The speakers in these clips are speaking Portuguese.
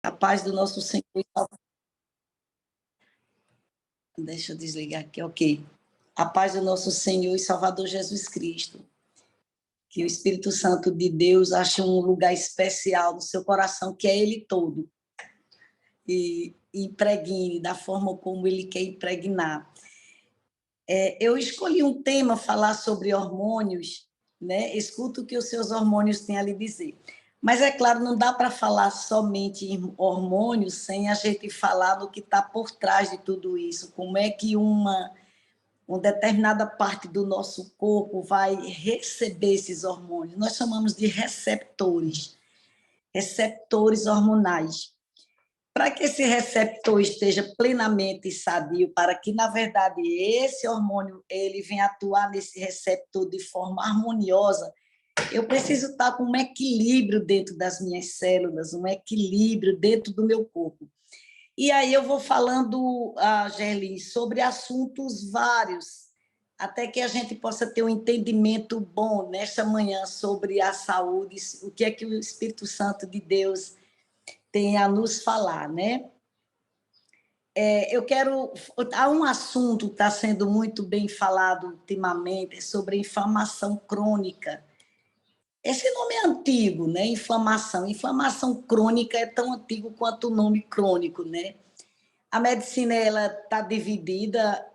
A paz do nosso Senhor e Salvador. Deixa eu desligar aqui, ok. A paz do nosso Senhor e Salvador Jesus Cristo. Que o Espírito Santo de Deus ache um lugar especial no seu coração, que é Ele todo. E impregne da forma como Ele quer impregnar. Eu escolhi um tema, falar sobre hormônios, né? Escuta o que os seus hormônios têm a lhe dizer. Mas, é claro, não dá para falar somente em hormônios sem a gente falar do que está por trás de tudo isso. Como é que uma determinada parte do nosso corpo vai receber esses hormônios. Nós chamamos de receptores hormonais. Para que esse receptor esteja plenamente sadio, para que, na verdade, esse hormônio ele venha atuar nesse receptor de forma harmoniosa, eu preciso estar com um equilíbrio dentro das minhas células, um equilíbrio dentro do meu corpo. E aí eu vou falando, Gerli, sobre assuntos vários, até que a gente possa ter um entendimento bom nesta manhã sobre a saúde, o que é que o Espírito Santo de Deus tem a nos falar, né? Há um assunto que está sendo muito bem falado ultimamente sobre inflamação crônica. Esse nome é antigo, né? Inflamação. Inflamação crônica é tão antigo quanto o nome crônico, né? A medicina ela está dividida,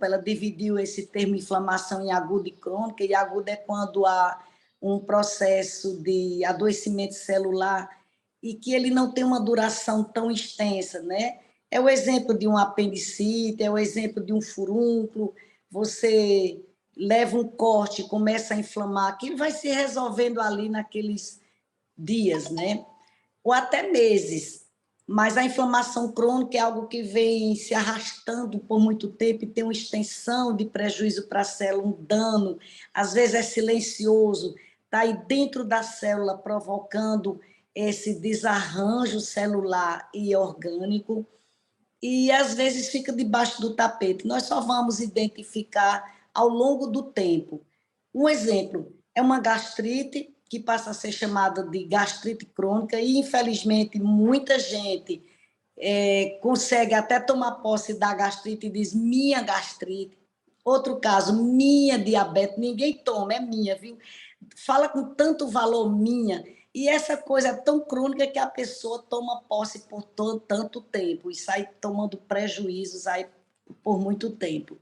ela dividiu esse termo inflamação em aguda e crônica, e aguda é quando há um processo de adoecimento celular e que ele não tem uma duração tão extensa, né? É o exemplo de um apendicite, é o exemplo de um furúnculo, você leva um corte, começa a inflamar, aquilo vai se resolvendo ali naqueles dias, né? Ou até meses. Mas a inflamação crônica é algo que vem se arrastando por muito tempo e tem uma extensão de prejuízo para a célula, um dano, às vezes é silencioso, está aí dentro da célula provocando esse desarranjo celular e orgânico, e às vezes fica debaixo do tapete. Nós só vamos identificar ao longo do tempo. Um exemplo é uma gastrite, que passa a ser chamada de gastrite crônica, e infelizmente muita gente consegue até tomar posse da gastrite e diz minha gastrite. Outro caso, minha diabetes, ninguém toma, é minha, viu? Fala com tanto valor minha, e essa coisa é tão crônica que a pessoa toma posse por tanto tempo e sai tomando prejuízos aí por muito tempo.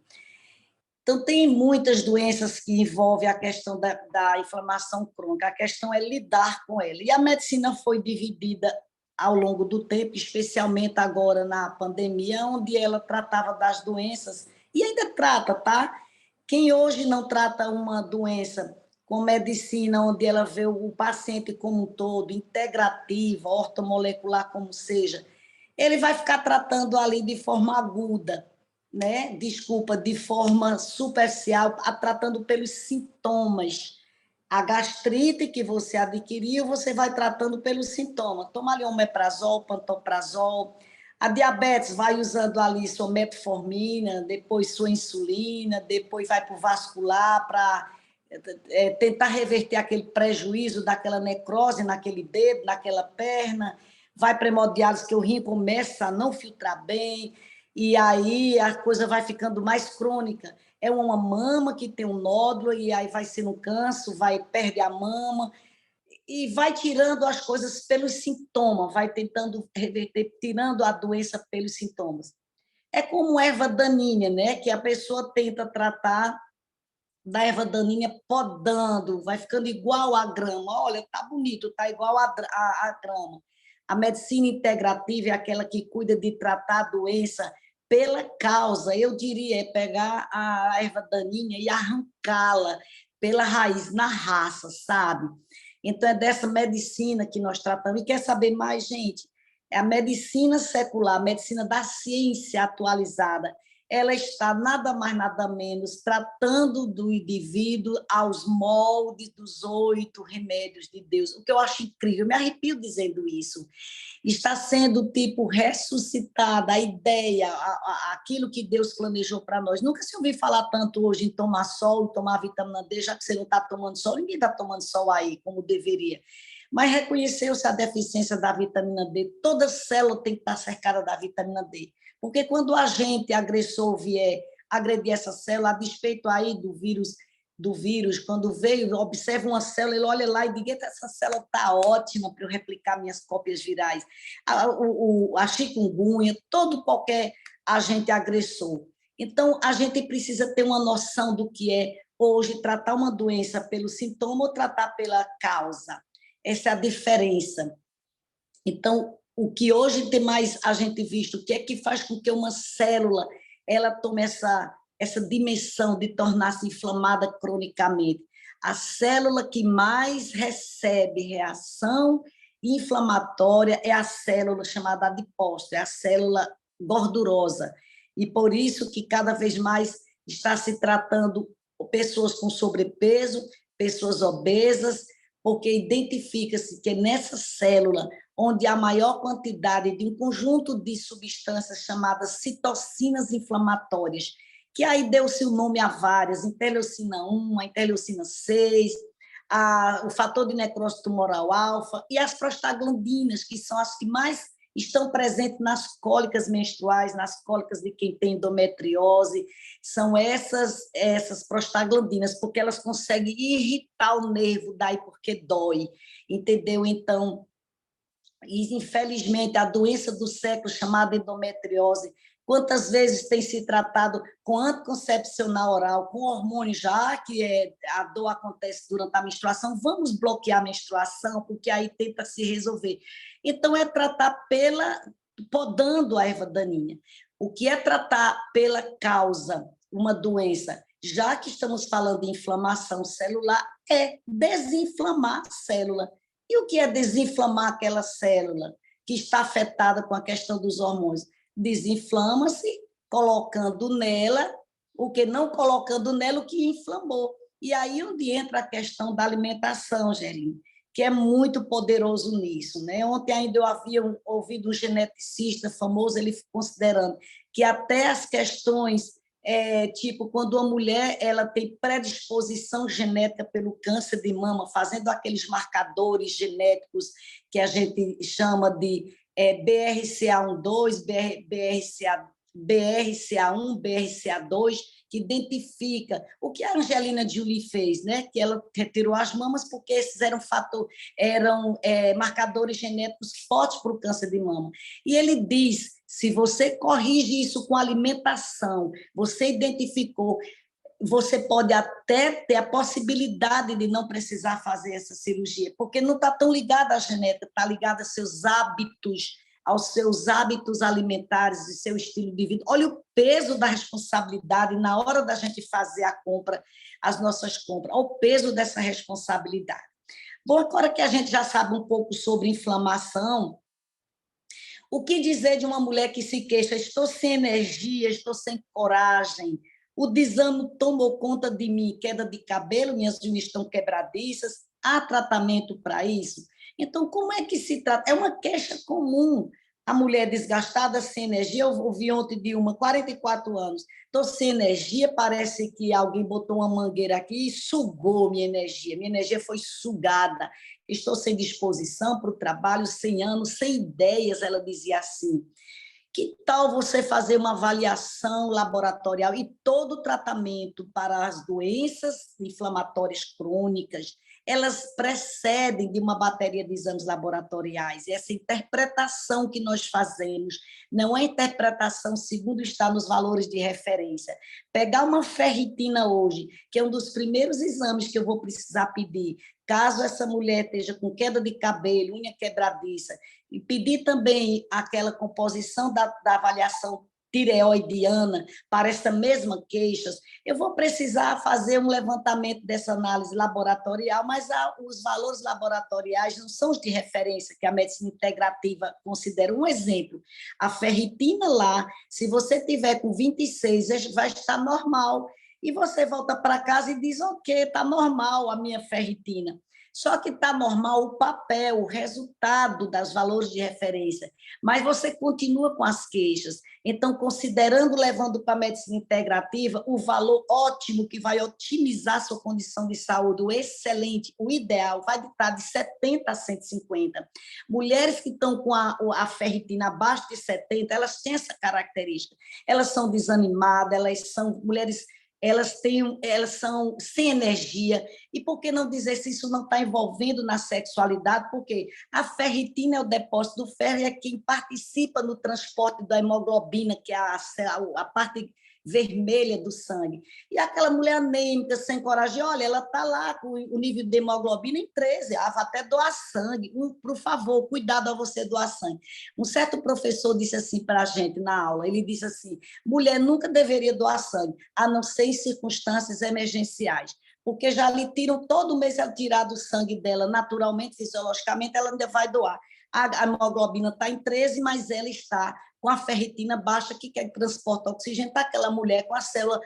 Então, tem muitas doenças que envolvem a questão da inflamação crônica, a questão é lidar com ela. E a medicina foi dividida ao longo do tempo, especialmente agora na pandemia, onde ela tratava das doenças, e ainda trata, tá? Quem hoje não trata uma doença com medicina, onde ela vê o paciente como um todo, integrativa, ortomolecular, como seja, ele vai ficar tratando ali de forma aguda, né? Desculpa, de forma superficial, tratando pelos sintomas. A gastrite que você adquiriu, você vai tratando pelos sintomas. Toma ali um omeprazol, pantoprazol. A diabetes vai usando ali sua metformina, depois sua insulina, depois vai para o vascular para tentar reverter aquele prejuízo daquela necrose naquele dedo, naquela perna. Vai para hemodiálise, que o rim começa a não filtrar bem, e aí a coisa vai ficando mais crônica. É uma mama que tem um nódulo, e aí vai sendo um câncer, vai perder a mama, e vai tirando as coisas pelos sintomas, vai tentando reverter, tirando a doença pelos sintomas. É como erva daninha, né? Que a pessoa tenta tratar da erva daninha podando, vai ficando igual a grama. Olha, tá bonito, tá igual a grama. A medicina integrativa é aquela que cuida de tratar a doença pela causa. Eu diria, é pegar a erva daninha e arrancá-la pela raiz, na raça, sabe? Então, é dessa medicina que nós tratamos. E quer saber mais, gente? É a medicina secular, a medicina da ciência atualizada. Ela está nada mais, nada menos tratando do indivíduo aos moldes dos 8 remédios de Deus. O que eu acho incrível, eu me arrepio dizendo isso. Está sendo, tipo, ressuscitada a ideia, aquilo que Deus planejou para nós. Nunca se ouviu falar tanto hoje em tomar sol, tomar vitamina D, já que você não está tomando sol, ninguém está tomando sol aí como deveria. mas reconheceu-se a deficiência da vitamina D. Toda célula tem que estar cercada da vitamina D, porque quando o agente agressor vier agredir essa célula, a despeito aí do vírus, quando veio, observa uma célula, ele olha lá e diz, essa célula está ótima para eu replicar minhas cópias virais. A chikungunya, todo qualquer agente agressor. Então, a gente precisa ter uma noção do que é, hoje, tratar uma doença pelo sintoma ou tratar pela causa. Essa é a diferença. Então, o que hoje tem mais a gente visto, o que é que faz com que uma célula ela tome essa dimensão de tornar-se inflamada cronicamente? A célula que mais recebe reação inflamatória é a célula chamada adipócito, é a célula gordurosa. E por isso que cada vez mais está se tratando pessoas com sobrepeso, pessoas obesas, porque identifica-se que é nessa célula onde há maior quantidade de um conjunto de substâncias chamadas citocinas inflamatórias, que aí deu-se o nome a várias, interleucina 1, a interleucina 6, o fator de necrose tumoral alfa e as prostaglandinas, que são as que mais estão presentes nas cólicas menstruais, nas cólicas de quem tem endometriose, são essas prostaglandinas, porque elas conseguem irritar o nervo, daí porque dói, entendeu? Então, infelizmente, a doença do século chamada endometriose, quantas vezes tem se tratado com anticoncepcional oral, com hormônio, já que a dor acontece durante a menstruação, vamos bloquear a menstruação, porque aí tenta se resolver. Então, é tratar podando a erva daninha. O que é tratar pela causa uma doença, já que estamos falando de inflamação celular, é desinflamar a célula. E o que é desinflamar aquela célula que está afetada com a questão dos hormônios? Desinflama-se colocando nela o que não colocando nela o que inflamou. E aí onde entra a questão da alimentação, Geline, que é muito poderoso nisso, né? Ontem ainda eu havia ouvido um geneticista famoso, ele considerando que até as questões tipo, quando uma mulher ela tem predisposição genética pelo câncer de mama, fazendo aqueles marcadores genéticos que a gente chama de BRCA12, BRCA1, BRCA2, que identifica o que a Angelina Jolie fez, né? Que ela retirou as mamas porque esses eram marcadores genéticos fortes para o câncer de mama. E ele diz, se você corrige isso com alimentação, você identificou, você pode até ter a possibilidade de não precisar fazer essa cirurgia, porque não está tão ligada à genética, está ligada aos seus hábitos alimentares e seu estilo de vida. Olha o peso da responsabilidade na hora da gente fazer a compra, as nossas compras, olha o peso dessa responsabilidade. Bom, agora que a gente já sabe um pouco sobre inflamação, o que dizer de uma mulher que se queixa, estou sem energia, estou sem coragem, o desânimo tomou conta de mim, queda de cabelo, minhas unhas estão quebradiças, há tratamento para isso? Então, como é que se trata? É uma queixa comum. A mulher desgastada, sem energia, eu ouvi ontem de uma, 44 anos, estou sem energia, parece que alguém botou uma mangueira aqui e sugou minha energia foi sugada, estou sem disposição para o trabalho, sem ânimo, sem ideias, ela dizia assim. Que tal você fazer uma avaliação laboratorial e todo o tratamento para as doenças inflamatórias crônicas, elas precedem de uma bateria de exames laboratoriais. E essa interpretação que nós fazemos não é interpretação segundo está nos valores de referência. Pegar uma ferritina hoje, que é um dos primeiros exames que eu vou precisar pedir, caso essa mulher esteja com queda de cabelo, unha quebradiça, e pedir também aquela composição da avaliação tireoidiana para essa mesma queixa, eu vou precisar fazer um levantamento dessa análise laboratorial, mas os valores laboratoriais não são os de referência que a medicina integrativa considera. Um exemplo, a ferritina lá, se você tiver com 26, vai estar normal, e você volta para casa e diz, ok, está normal a minha ferritina. Só que está normal o papel, o resultado das valores de referência, mas você continua com as queixas. Então, considerando, levando para a medicina integrativa, o valor ótimo que vai otimizar sua condição de saúde, o excelente, o ideal, vai estar de 70 a 150. Mulheres que estão com a ferritina abaixo de 70, elas têm essa característica. Elas são desanimadas, elas são mulheres, elas são sem energia. E por que não dizer se isso não está envolvendo na sexualidade? Porque a ferritina é o depósito do ferro e é quem participa no transporte da hemoglobina, que é a parte vermelha do sangue. E aquela mulher anêmica, sem coragem, olha, ela está lá com o nível de hemoglobina em 13, ela vai até doar sangue. Por favor, cuidado a você doar sangue. Um certo professor disse assim para a gente na aula, ele disse assim, mulher nunca deveria doar sangue, a não ser em circunstâncias emergenciais, porque já lhe tiram todo mês, ela tirar do sangue dela naturalmente, fisiologicamente, ela ainda vai doar. A hemoglobina está em 13, mas ela está com a ferritina baixa, que quer transportar oxigênio para aquela mulher com a célula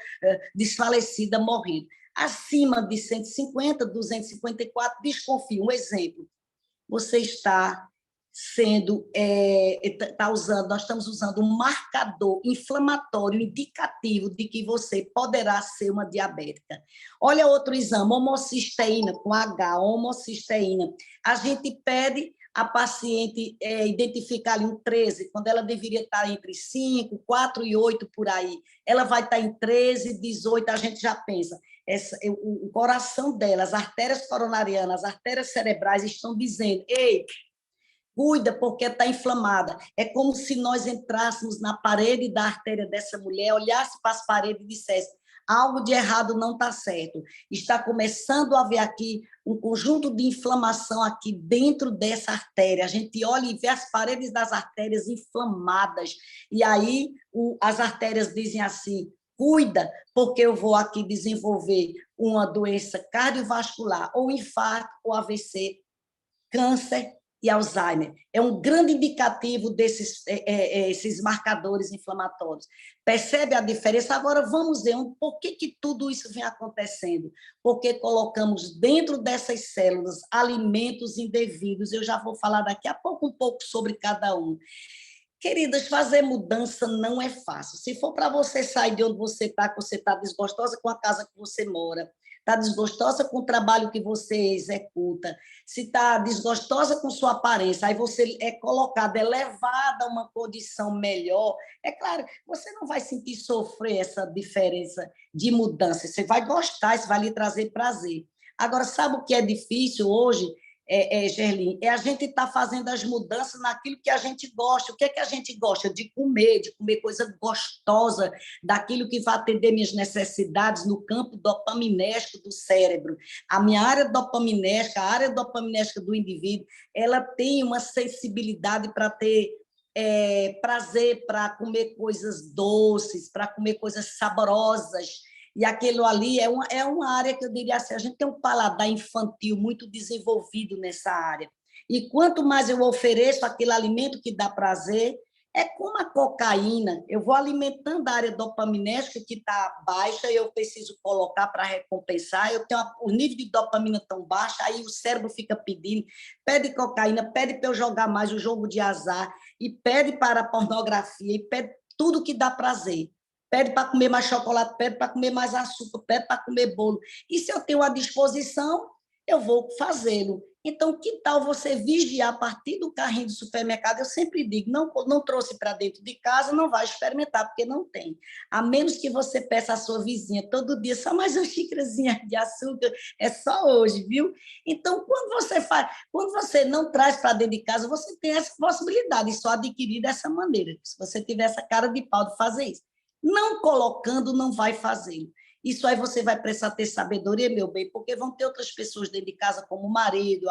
desfalecida, morrendo. Acima de 150, 254, desconfia. Um exemplo, você está usando, nós estamos usando um marcador inflamatório indicativo de que você poderá ser uma diabética. Olha outro exame, homocisteína, com H, homocisteína. A gente pede a paciente identificar ali um 13, quando ela deveria estar entre 5, 4 e 8 por aí. Ela vai estar em 13, 18, a gente já pensa. O coração dela, as artérias coronarianas, as artérias cerebrais estão dizendo, ei, cuida porque está inflamada. É como se nós entrássemos na parede da artéria dessa mulher, olhasse para as paredes e dissesse, algo de errado não está certo. Está começando a haver aqui um conjunto de inflamação aqui dentro dessa artéria. A gente olha e vê as paredes das artérias inflamadas. E aí as artérias dizem assim, cuida, porque eu vou aqui desenvolver uma doença cardiovascular, ou infarto, ou AVC, câncer e Alzheimer. É um grande indicativo desses esses marcadores inflamatórios. Percebe a diferença? Agora, vamos ver por que tudo isso vem acontecendo. Porque colocamos dentro dessas células alimentos indevidos. Eu já vou falar daqui a pouco um pouco sobre cada um. Queridas, fazer mudança não é fácil. Se for para você sair de onde você está desgostosa com a casa que você mora, está desgostosa com o trabalho que você executa, se está desgostosa com sua aparência, aí você é colocada, é levada a uma condição melhor, é claro, você não vai sentir sofrer essa diferença de mudança, você vai gostar, isso vai lhe trazer prazer. Agora, sabe o que é difícil hoje? Gerlin, a gente está fazendo as mudanças naquilo que a gente gosta. O que é que a gente gosta? De comer coisa gostosa, daquilo que vai atender minhas necessidades no campo dopaminérgico do cérebro. A minha área dopaminérgica, a área dopaminérgica do indivíduo, ela tem uma sensibilidade para ter prazer, para comer coisas doces, para comer coisas saborosas. E aquilo ali é uma área que eu diria assim, a gente tem um paladar infantil muito desenvolvido nessa área. E quanto mais eu ofereço aquele alimento que dá prazer, é como a cocaína, eu vou alimentando a área dopaminérgica que está baixa, eu preciso colocar para recompensar, eu tenho o nível de dopamina tão baixo, aí o cérebro fica pedindo, pede cocaína, pede para eu jogar mais o jogo de azar, e pede para a pornografia, e pede tudo que dá prazer. Pede para comer mais chocolate, pede para comer mais açúcar, pede para comer bolo. E se eu tenho a disposição, eu vou fazê-lo. Então, que tal você vigiar a partir do carrinho do supermercado? Eu sempre digo, não trouxe para dentro de casa, não vai experimentar, porque não tem. A menos que você peça à sua vizinha todo dia, só mais uma xícarazinha de açúcar, é só hoje, viu? Então, quando você não traz para dentro de casa, você tem essa possibilidade, e só adquirir dessa maneira, se você tiver essa cara de pau de fazer isso. Não colocando, não vai fazê-lo. Isso aí você vai precisar ter sabedoria, meu bem, porque vão ter outras pessoas dentro de casa, como o marido.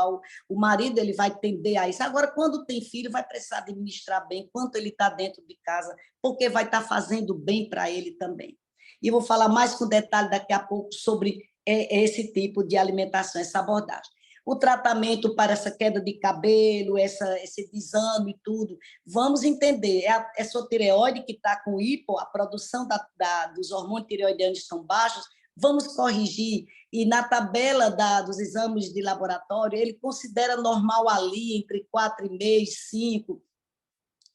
O marido ele vai tender a isso. Agora, quando tem filho, vai precisar administrar bem quanto ele está dentro de casa, porque vai estar fazendo bem para ele também. E eu vou falar mais com detalhe daqui a pouco sobre esse tipo de alimentação, essa abordagem. O tratamento para essa queda de cabelo, esse desame e tudo, vamos entender, é sua tireoide que está com hipo, a produção dos hormônios tireoidianos estão baixos, vamos corrigir. E na tabela dos exames de laboratório, ele considera normal ali entre 4,5 e 5,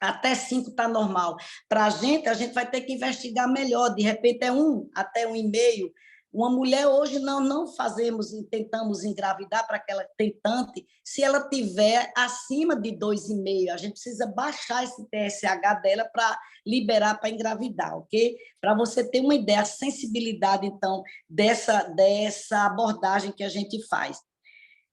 até 5 está normal. Para a gente vai ter que investigar melhor, de repente é 1 até 1,5. Uma mulher hoje não fazemos, tentamos engravidar para aquela tentante, se ela tiver acima de 2,5, a gente precisa baixar esse TSH dela para liberar para engravidar, ok? Para você ter uma ideia, a sensibilidade, então, dessa abordagem que a gente faz.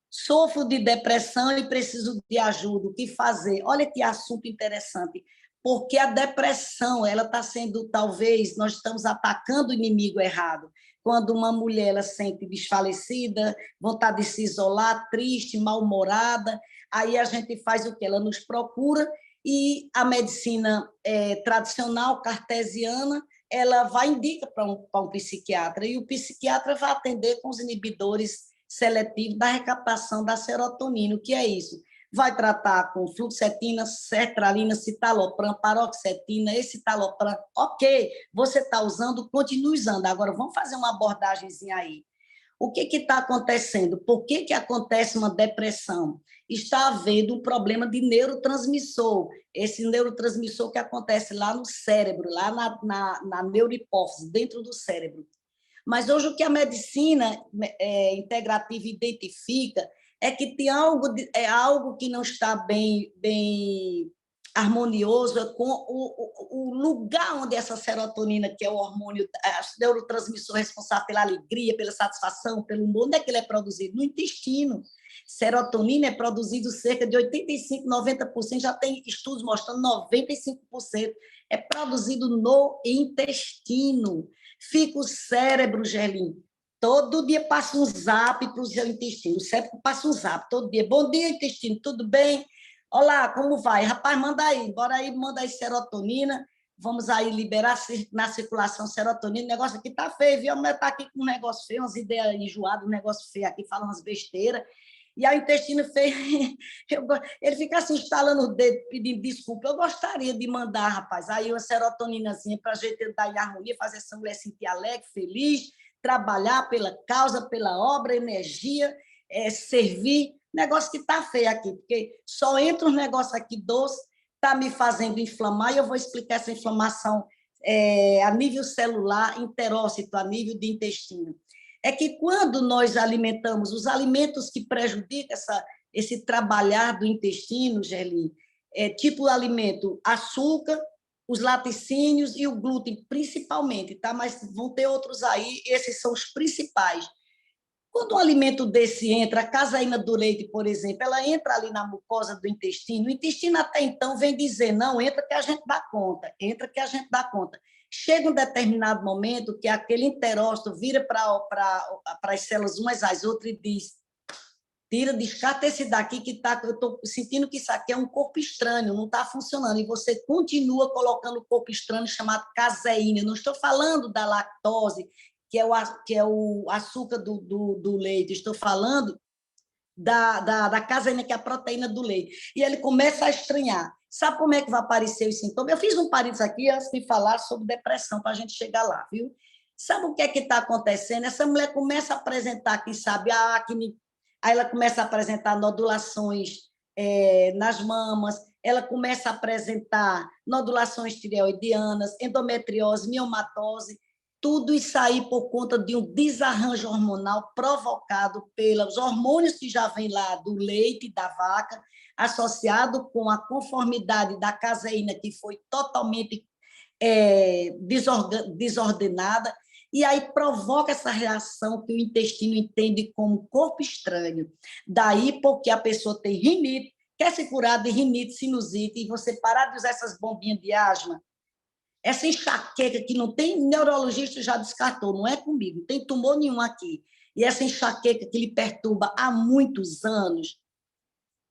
Sofro de depressão e preciso de ajuda. O que fazer? Olha que assunto interessante, porque a depressão, ela está sendo, talvez, nós estamos atacando o inimigo errado. Quando uma mulher ela sente desfalecida, vontade de se isolar, triste, mal-humorada, aí a gente faz o quê? Ela nos procura e a medicina tradicional, cartesiana, ela vai indica para um psiquiatra, e o psiquiatra vai atender com os inibidores seletivo da recaptação da serotonina. O que é isso? Vai tratar com fluoxetina, sertralina, citalopram, paroxetina, escitalopram. Ok, você está usando, continue usando. Agora, vamos fazer uma abordagemzinha aí. O que está acontecendo? Por que acontece uma depressão? Está havendo um problema de neurotransmissor. Esse neurotransmissor que acontece lá no cérebro, lá na neurohipófise, dentro do cérebro. Mas hoje o que a medicina integrativa identifica é que tem algo que não está bem harmonioso com o lugar onde essa serotonina, que é o hormônio, neurotransmissor responsável pela alegria, pela satisfação, pelo humor, onde é que ele é produzido? No intestino. Serotonina é produzido cerca de 85%, 90%, já tem estudos mostrando 95%, é produzido no intestino. Fica o cérebro, Gerlin, todo dia passa um zap para o seu intestino, o cérebro passa um zap todo dia. Bom dia, intestino, tudo bem? Olá, como vai? Rapaz, manda aí, bora aí, manda aí serotonina, vamos aí liberar na circulação serotonina, o negócio aqui tá feio, viu? A mulher tá aqui com um negócio feio, umas ideias enjoadas, um negócio feio aqui, fala umas besteiras, e aí o intestino feio, ele fica assim, estalando o dedo, pedindo desculpa. Eu gostaria de mandar, rapaz, aí uma serotoninazinha para a gente entrar em harmonia, fazer essa mulher sentir alegre, feliz, trabalhar pela causa, pela obra, energia, servir. Negócio que está feio aqui, porque só entra um negócio aqui doce, está me fazendo inflamar, e eu vou explicar essa inflamação a nível celular, interócito, a nível de intestino. É que quando nós alimentamos os alimentos que prejudicam esse trabalhar do intestino, Gerlin, tipo alimento açúcar, os laticínios e o glúten, principalmente, tá? Mas vão ter outros aí, esses são os principais. Quando um alimento desse entra, a caseína do leite, por exemplo, ela entra ali na mucosa do intestino, o intestino até então vem dizer, não, entra que a gente dá conta, entra que a gente dá conta. Chega um determinado momento que aquele enterócito vira para as células umas às outras e diz, tira, descarta esse daqui que eu estou sentindo que isso aqui é um corpo estranho, não está funcionando, e você continua colocando o corpo estranho chamado caseína. Eu não estou falando da lactose, que é o açúcar do leite, estou falando da caseína, que é a proteína do leite. E ele começa a estranhar. Sabe como é que vai aparecer os sintomas? Eu fiz um parênteses aqui antes de falar sobre depressão, para a gente chegar lá, viu? Sabe o que é que está acontecendo? Essa mulher começa a apresentar, quem sabe, a acne, aí ela começa a apresentar nodulações nas mamas, ela começa a apresentar nodulações tireoidianas, endometriose, miomatose, tudo isso aí por conta de um desarranjo hormonal provocado pelos hormônios que já vêm lá do leite da vaca, associado com a conformidade da caseína, que foi totalmente desordenada, e aí provoca essa reação que o intestino entende como corpo estranho. Daí porque a pessoa tem rinite, quer se curar de rinite, sinusite, e você parar de usar essas bombinhas de asma, essa enxaqueca que não tem, neurologista já descartou, não é comigo, não tem tumor nenhum aqui. E essa enxaqueca que lhe perturba há muitos anos,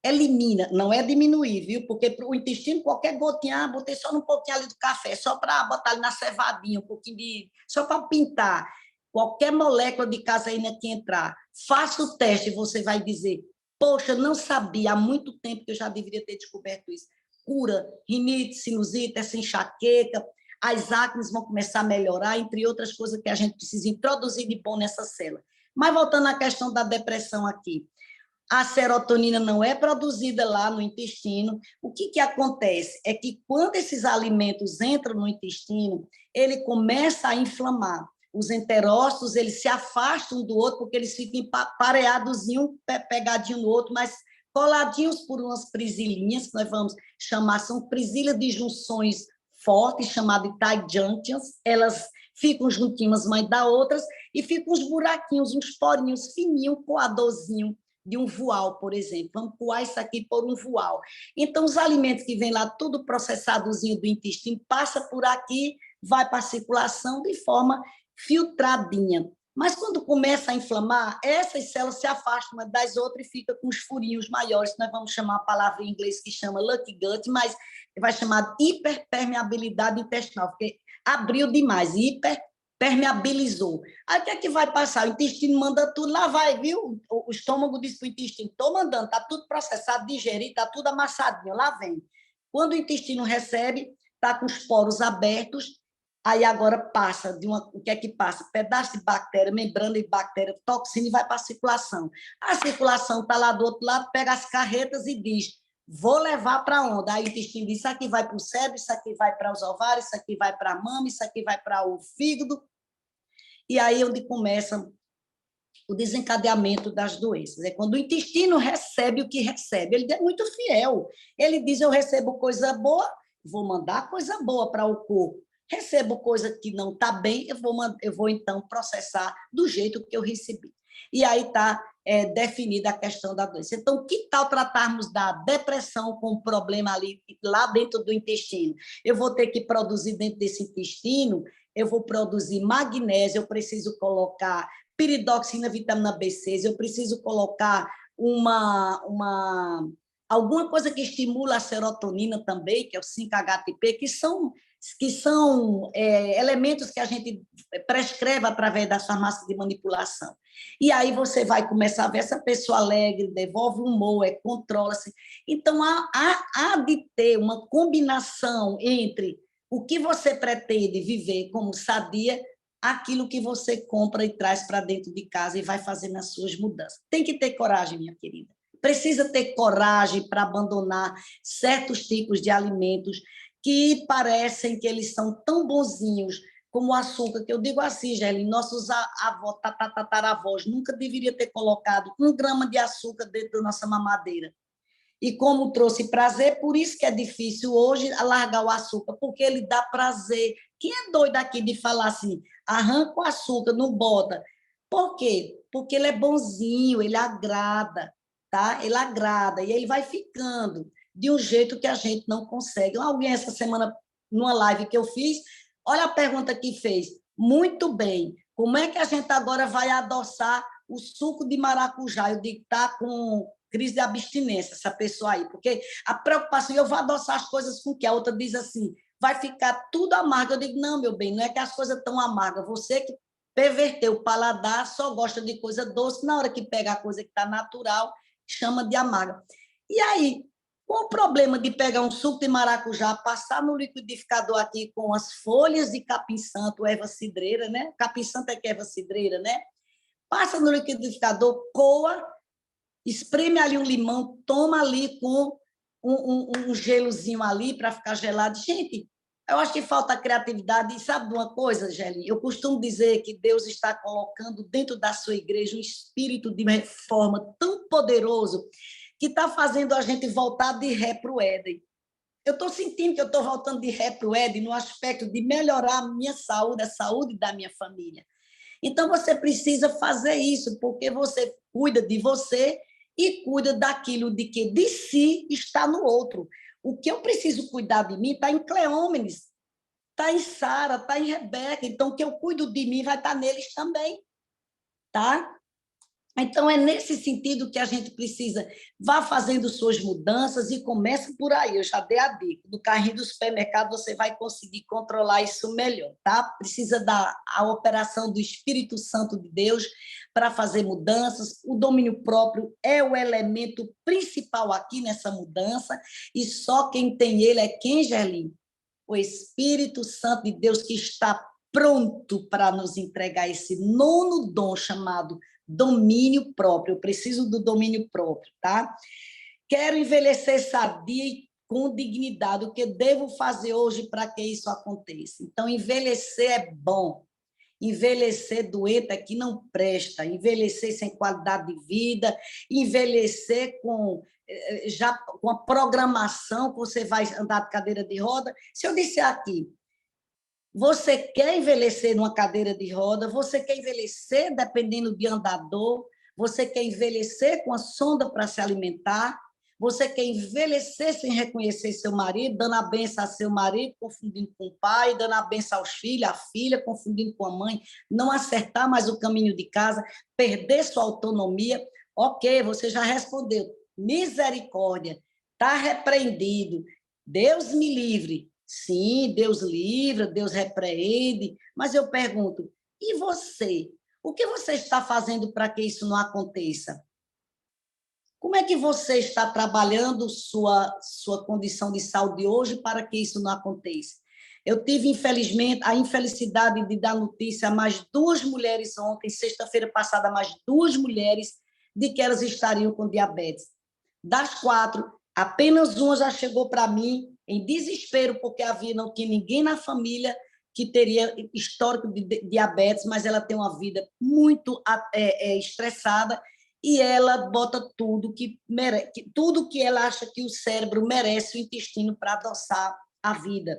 elimina, não é diminuir, viu? Porque o intestino, qualquer gotinha, botei só um pouquinho ali do café, só para botar ali na cevadinha, um pouquinho só para pintar. Qualquer molécula de caseína que entrar, faça o teste e você vai dizer, poxa, não sabia, há muito tempo que eu já deveria ter descoberto isso. Cura rinite, sinusite, essa enxaqueca. as acnes vão começar a melhorar, entre outras coisas que a gente precisa introduzir de bom nessa célula. Mas voltando à questão da depressão aqui, a serotonina não é produzida lá no intestino. O que acontece? É que quando esses alimentos entram no intestino, ele começa a inflamar. Os enterócitos, eles se afastam um do outro, porque eles ficam pareados, um pegadinho no outro, mas coladinhos por umas prisilinhas, que nós vamos chamar, são prisilhas de junções fortes, chamadas de tight junctions. Elas ficam juntinhas umas da outras e ficam uns buraquinhos, uns porinhos fininhos, coadorzinho de um voal, por exemplo. Vamos coar isso aqui por um voal. Então, os alimentos que vêm lá, tudo processadozinho do intestino, passa por aqui, vai para a circulação de forma filtradinha. Mas quando começa a inflamar, essas células se afastam umas das outras e fica com os furinhos maiores, nós vamos chamar a palavra em inglês que chama leaky gut, mas vai chamar de hiperpermeabilidade intestinal, porque abriu demais, hiperpermeabilizou. Aí o que é que vai passar? O intestino manda tudo, lá vai, viu? O estômago diz para o intestino, estou mandando, está tudo processado, digerido, está tudo amassadinho, lá vem. Quando o intestino recebe, está com os poros abertos, aí agora passa o que é que passa? Pedaço de bactéria, membrana de bactéria, toxina e vai para a circulação. A circulação está lá do outro lado, pega as carretas e diz, vou levar para onde? Aí o intestino diz, isso aqui vai para o cérebro, isso aqui vai para os ovários, isso aqui vai para a mama, isso aqui vai para o fígado. E aí é onde começa o desencadeamento das doenças. É quando o intestino recebe o que recebe. Ele é muito fiel. Ele diz, eu recebo coisa boa, vou mandar coisa boa para o corpo. Recebo coisa que não está bem, eu vou então processar do jeito que eu recebi. E aí está definida a questão da doença. Então, que tal tratarmos da depressão com um problema ali, lá dentro do intestino? Eu vou ter que produzir dentro desse intestino, eu vou produzir magnésio, eu preciso colocar piridoxina, vitamina B6, eu preciso colocar alguma coisa que estimula a serotonina também, que é o 5-HTP, que são elementos que a gente prescreve através das farmácias de manipulação. E aí você vai começar a ver essa pessoa alegre, devolve o humor, controla-se. Então, há de ter uma combinação entre o que você pretende viver como sadia, aquilo que você compra e traz para dentro de casa e vai fazendo as suas mudanças. Tem que ter coragem, minha querida. Precisa ter coragem para abandonar certos tipos de alimentos que parecem que eles são tão bonzinhos como o açúcar, que eu digo assim, Gelli, nossos avós, tataravós nunca deveriam ter colocado 1 grama de açúcar dentro da nossa mamadeira. E como trouxe prazer, por isso que é difícil hoje largar o açúcar, porque ele dá prazer. Quem é doido aqui de falar assim, arranca o açúcar, não bota? Por quê? Porque ele é bonzinho, ele agrada, tá? Ele agrada, e ele vai ficando de um jeito que a gente não consegue. Alguém essa semana, numa live que eu fiz, olha a pergunta que fez. Muito bem, como é que a gente agora vai adoçar o suco de maracujá? Eu digo, tá com crise de abstinência, essa pessoa aí, porque a preocupação, eu vou adoçar as coisas com que a outra diz assim, vai ficar tudo amargo. Eu digo, não, meu bem, não é que as coisas estão amargas, você que perverteu o paladar, só gosta de coisa doce, na hora que pega a coisa que está natural, chama de amarga. E aí, qual o problema de pegar um suco de maracujá, passar no liquidificador aqui com as folhas de capim-santo, erva cidreira, né? Capim-santo é que erva cidreira, né? Passa no liquidificador, coa, espreme ali um limão, toma ali com um gelozinho ali para ficar gelado. Gente, eu acho que falta criatividade. E sabe de uma coisa, Geli? Eu costumo dizer que Deus está colocando dentro da sua igreja um espírito de reforma tão poderoso que está fazendo a gente voltar de ré para o Éden. Eu estou sentindo que eu estou voltando de ré para o Éden no aspecto de melhorar a minha saúde, a saúde da minha família. Então, você precisa fazer isso, porque você cuida de você e cuida daquilo de que de si está no outro. O que eu preciso cuidar de mim está em Cleómenes, está em Sara, está em Rebeca. Então, o que eu cuido de mim vai estar neles também, tá? Então, é nesse sentido que a gente precisa, vá fazendo suas mudanças e comece por aí. Eu já dei a dica, do carrinho do supermercado você vai conseguir controlar isso melhor, tá? Precisa da a operação do Espírito Santo de Deus para fazer mudanças. O domínio próprio é o elemento principal aqui nessa mudança e só quem tem ele é quem, Gerlin? o Espírito Santo de Deus que está pronto para nos entregar esse nono dom chamado domínio próprio. Eu preciso do domínio próprio, tá? Quero envelhecer sadia e com dignidade. O que devo fazer hoje para que isso aconteça? Então, envelhecer é bom. Envelhecer doente é que não presta. Envelhecer sem qualidade de vida, envelhecer já com a programação que você vai andar de cadeira de roda. Se eu disser aqui, você quer envelhecer numa cadeira de roda, você quer envelhecer dependendo de andador, você quer envelhecer com a sonda para se alimentar, você quer envelhecer sem reconhecer seu marido, dando a benção a seu marido, confundindo com o pai, dando a benção aos filhos, a filha, confundindo com a mãe, não acertar mais o caminho de casa, perder sua autonomia. Ok, você já respondeu. Misericórdia, está repreendido. Deus me livre. Sim, Deus livra, Deus repreende, mas eu pergunto, e você? O que você está fazendo para que isso não aconteça? Como é que você está trabalhando sua condição de saúde hoje para que isso não aconteça? Eu tive, infelizmente, a infelicidade de dar notícia a mais 2 mulheres ontem, sexta-feira passada, mais 2 mulheres, de que elas estariam com diabetes. Das 4, apenas uma já chegou para mim em desespero, porque não tinha ninguém na família que teria histórico de diabetes, mas ela tem uma vida muito estressada e ela bota tudo que ela acha que o cérebro merece, o intestino, para adoçar a vida.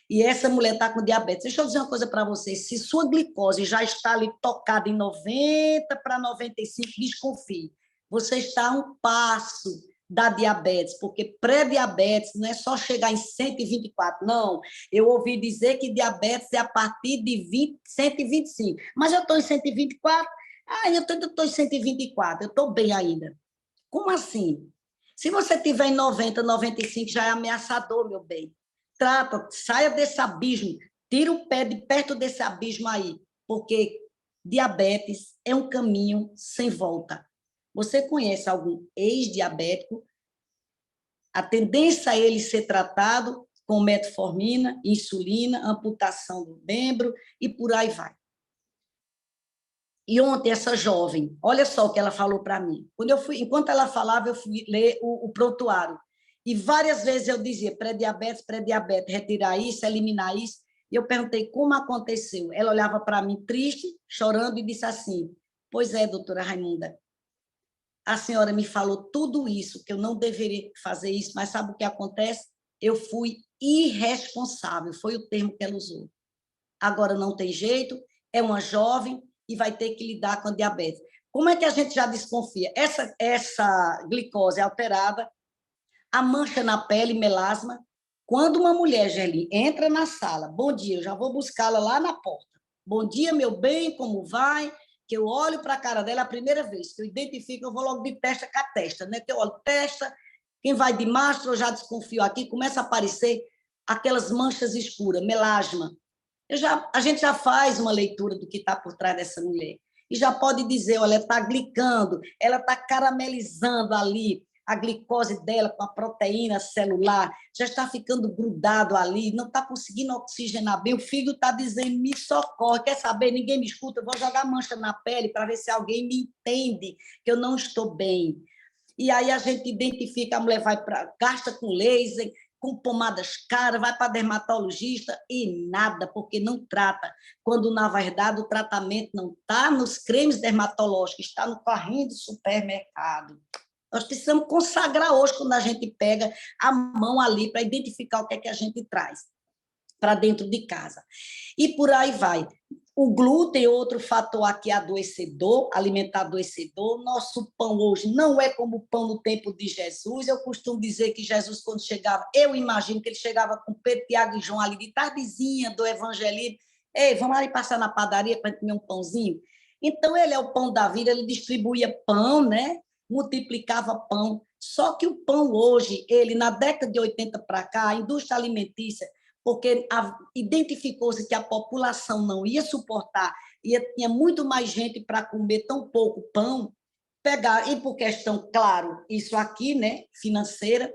E essa mulher está com diabetes. Deixa eu dizer uma coisa para vocês. Se sua glicose já está ali tocada em 90 para 95, desconfie. Você está a um passo da diabetes, porque pré-diabetes não é só chegar em 124, não. Eu ouvi dizer que diabetes é a partir de 125, mas eu estou em 124, eu estou em 124, eu estou bem ainda. Como assim? Se você tiver em 90, 95, já é ameaçador, meu bem. Trata, saia desse abismo, tira o pé de perto desse abismo aí, porque diabetes é um caminho sem volta. Você conhece algum ex-diabético? A tendência a ele ser tratado com metformina, insulina, amputação do membro e por aí vai. E ontem essa jovem, olha só o que ela falou para mim. Enquanto ela falava, eu fui ler o prontuário. E várias vezes eu dizia pré-diabetes, retirar isso, eliminar isso. E eu perguntei como aconteceu. Ela olhava para mim triste, chorando, e disse assim: pois é, doutora Raimunda, a senhora me falou tudo isso, que eu não deveria fazer isso, mas sabe o que acontece? Eu fui irresponsável, foi o termo que ela usou. Agora não tem jeito, é uma jovem e vai ter que lidar com a diabetes. Como é que a gente já desconfia? Essa glicose alterada, a mancha na pele, melasma. Quando uma mulher, Gerli, entra na sala, bom dia, eu já vou buscá-la lá na porta. Bom dia, meu bem, como vai? Que eu olho para a cara dela a primeira vez, que eu identifico, eu vou logo de testa com a testa, né? Que eu olho testa, quem vai de mastro, eu já desconfio aqui, começa a aparecer aquelas manchas escuras, melasma. A gente já faz uma leitura do que está por trás dessa mulher. E já pode dizer, olha, ela está glicando, ela está caramelizando ali a glicose dela com a proteína celular, já está ficando grudado ali, não está conseguindo oxigenar bem, o fígado está dizendo, me socorre, quer saber, ninguém me escuta, eu vou jogar mancha na pele para ver se alguém me entende que eu não estou bem. E aí a gente identifica, a mulher gasta com laser, com pomadas caras, vai para dermatologista e nada, porque não trata. Quando, na verdade, o tratamento não está nos cremes dermatológicos, está no carrinho do supermercado. Nós precisamos consagrar hoje, quando a gente pega a mão ali para identificar o que é que a gente traz para dentro de casa. E por aí vai. O glúten é outro fator aqui adoecedor, alimentar adoecedor. Nosso pão hoje não é como o pão no tempo de Jesus. Eu costumo dizer que Jesus, quando chegava, eu imagino que ele chegava com Pedro, Tiago e João ali de tardezinha do evangelismo. Ei, vamos ali passar na padaria para comer um pãozinho? Então, ele é o pão da vida, ele distribuía pão, né? Multiplicava pão. Só que o pão hoje, ele, na década de 80 para cá, a indústria alimentícia, porque identificou-se que a população não ia suportar, tinha muito mais gente para comer tão pouco pão, e por questão, claro, isso aqui, né, financeira,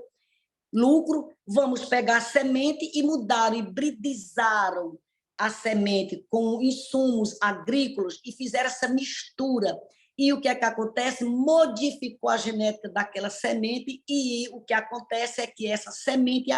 lucro, vamos pegar a semente e mudaram, hibridizaram a semente com insumos agrícolas e fizeram essa mistura. E o que é que acontece? Modificou a genética daquela semente e o que acontece é que essa semente,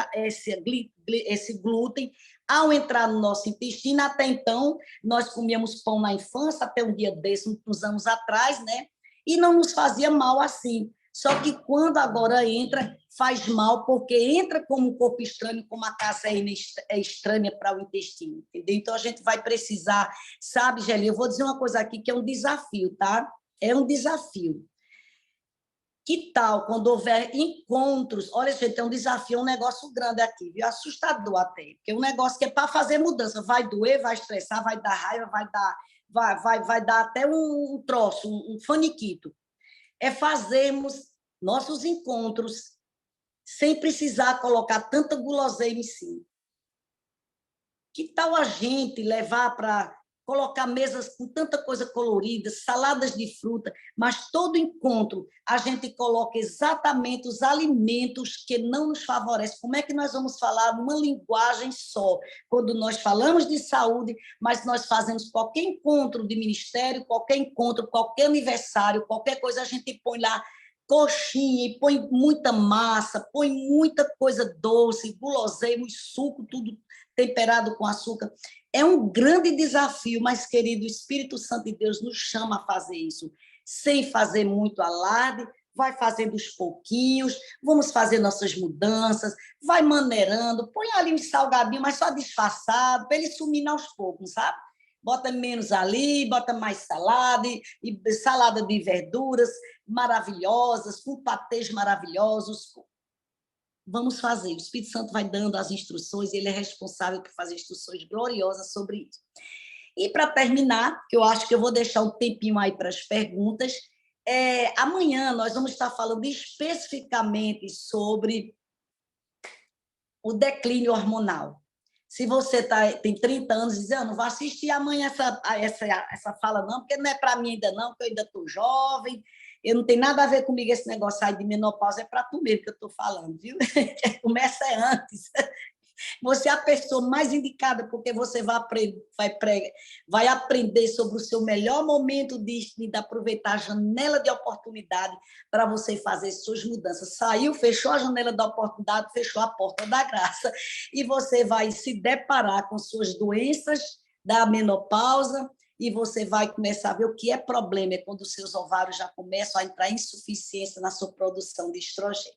esse glúten, ao entrar no nosso intestino, até então, nós comíamos pão na infância, até um dia desse, uns anos atrás, né? E não nos fazia mal assim. Só que quando agora entra, faz mal, porque entra como um corpo estranho, como a caseína é estranha para o intestino, entendeu? Então, a gente vai precisar, sabe, Gélia, eu vou dizer uma coisa aqui que é um desafio, tá? É um desafio. Que tal quando houver encontros? Olha, gente, é um desafio, é um negócio grande aqui, viu? Assustador até, porque é um negócio que é para fazer mudança. Vai doer, vai estressar, vai dar raiva, vai dar até um troço, um faniquito. É fazermos nossos encontros sem precisar colocar tanta guloseima em si. Que tal a gente levar para colocar mesas com tanta coisa colorida, saladas de fruta, mas todo encontro a gente coloca exatamente os alimentos que não nos favorecem. Como é que nós vamos falar uma linguagem só? Quando nós falamos de saúde, mas nós fazemos qualquer encontro de ministério, qualquer encontro, qualquer aniversário, qualquer coisa, a gente põe lá coxinha e põe muita massa, põe muita coisa doce, guloseima, suco, tudo temperado com açúcar. É um grande desafio, mas, querido, o Espírito Santo de Deus nos chama a fazer isso, sem fazer muito alarde, vai fazendo os pouquinhos, vamos fazer nossas mudanças, vai maneirando, põe ali um salgadinho, mas só disfarçado, para ele sumir aos poucos, sabe? Bota menos ali, bota mais salada, e salada de verduras maravilhosas, com patês maravilhosos. Vamos fazer. O Espírito Santo vai dando as instruções, ele é responsável por fazer instruções gloriosas sobre isso. E para terminar, que eu acho que eu vou deixar um tempinho aí para as perguntas, amanhã nós vamos estar falando especificamente sobre o declínio hormonal. Se você tem 30 anos e diz, eu não vou assistir amanhã essa fala não, porque não é para mim ainda não, porque eu ainda estou jovem, eu não tenho nada a ver comigo esse negócio aí de menopausa, é para tu mesmo que eu estou falando, viu? Começa antes. Você é a pessoa mais indicada, porque você vai aprender sobre o seu melhor momento de aproveitar a janela de oportunidade para você fazer suas mudanças. Saiu, fechou a janela da oportunidade, fechou a porta da graça, e você vai se deparar com suas doenças da menopausa, e você vai começar a ver o que é problema, é quando os seus ovários já começam a entrar em insuficiência na sua produção de estrogênio.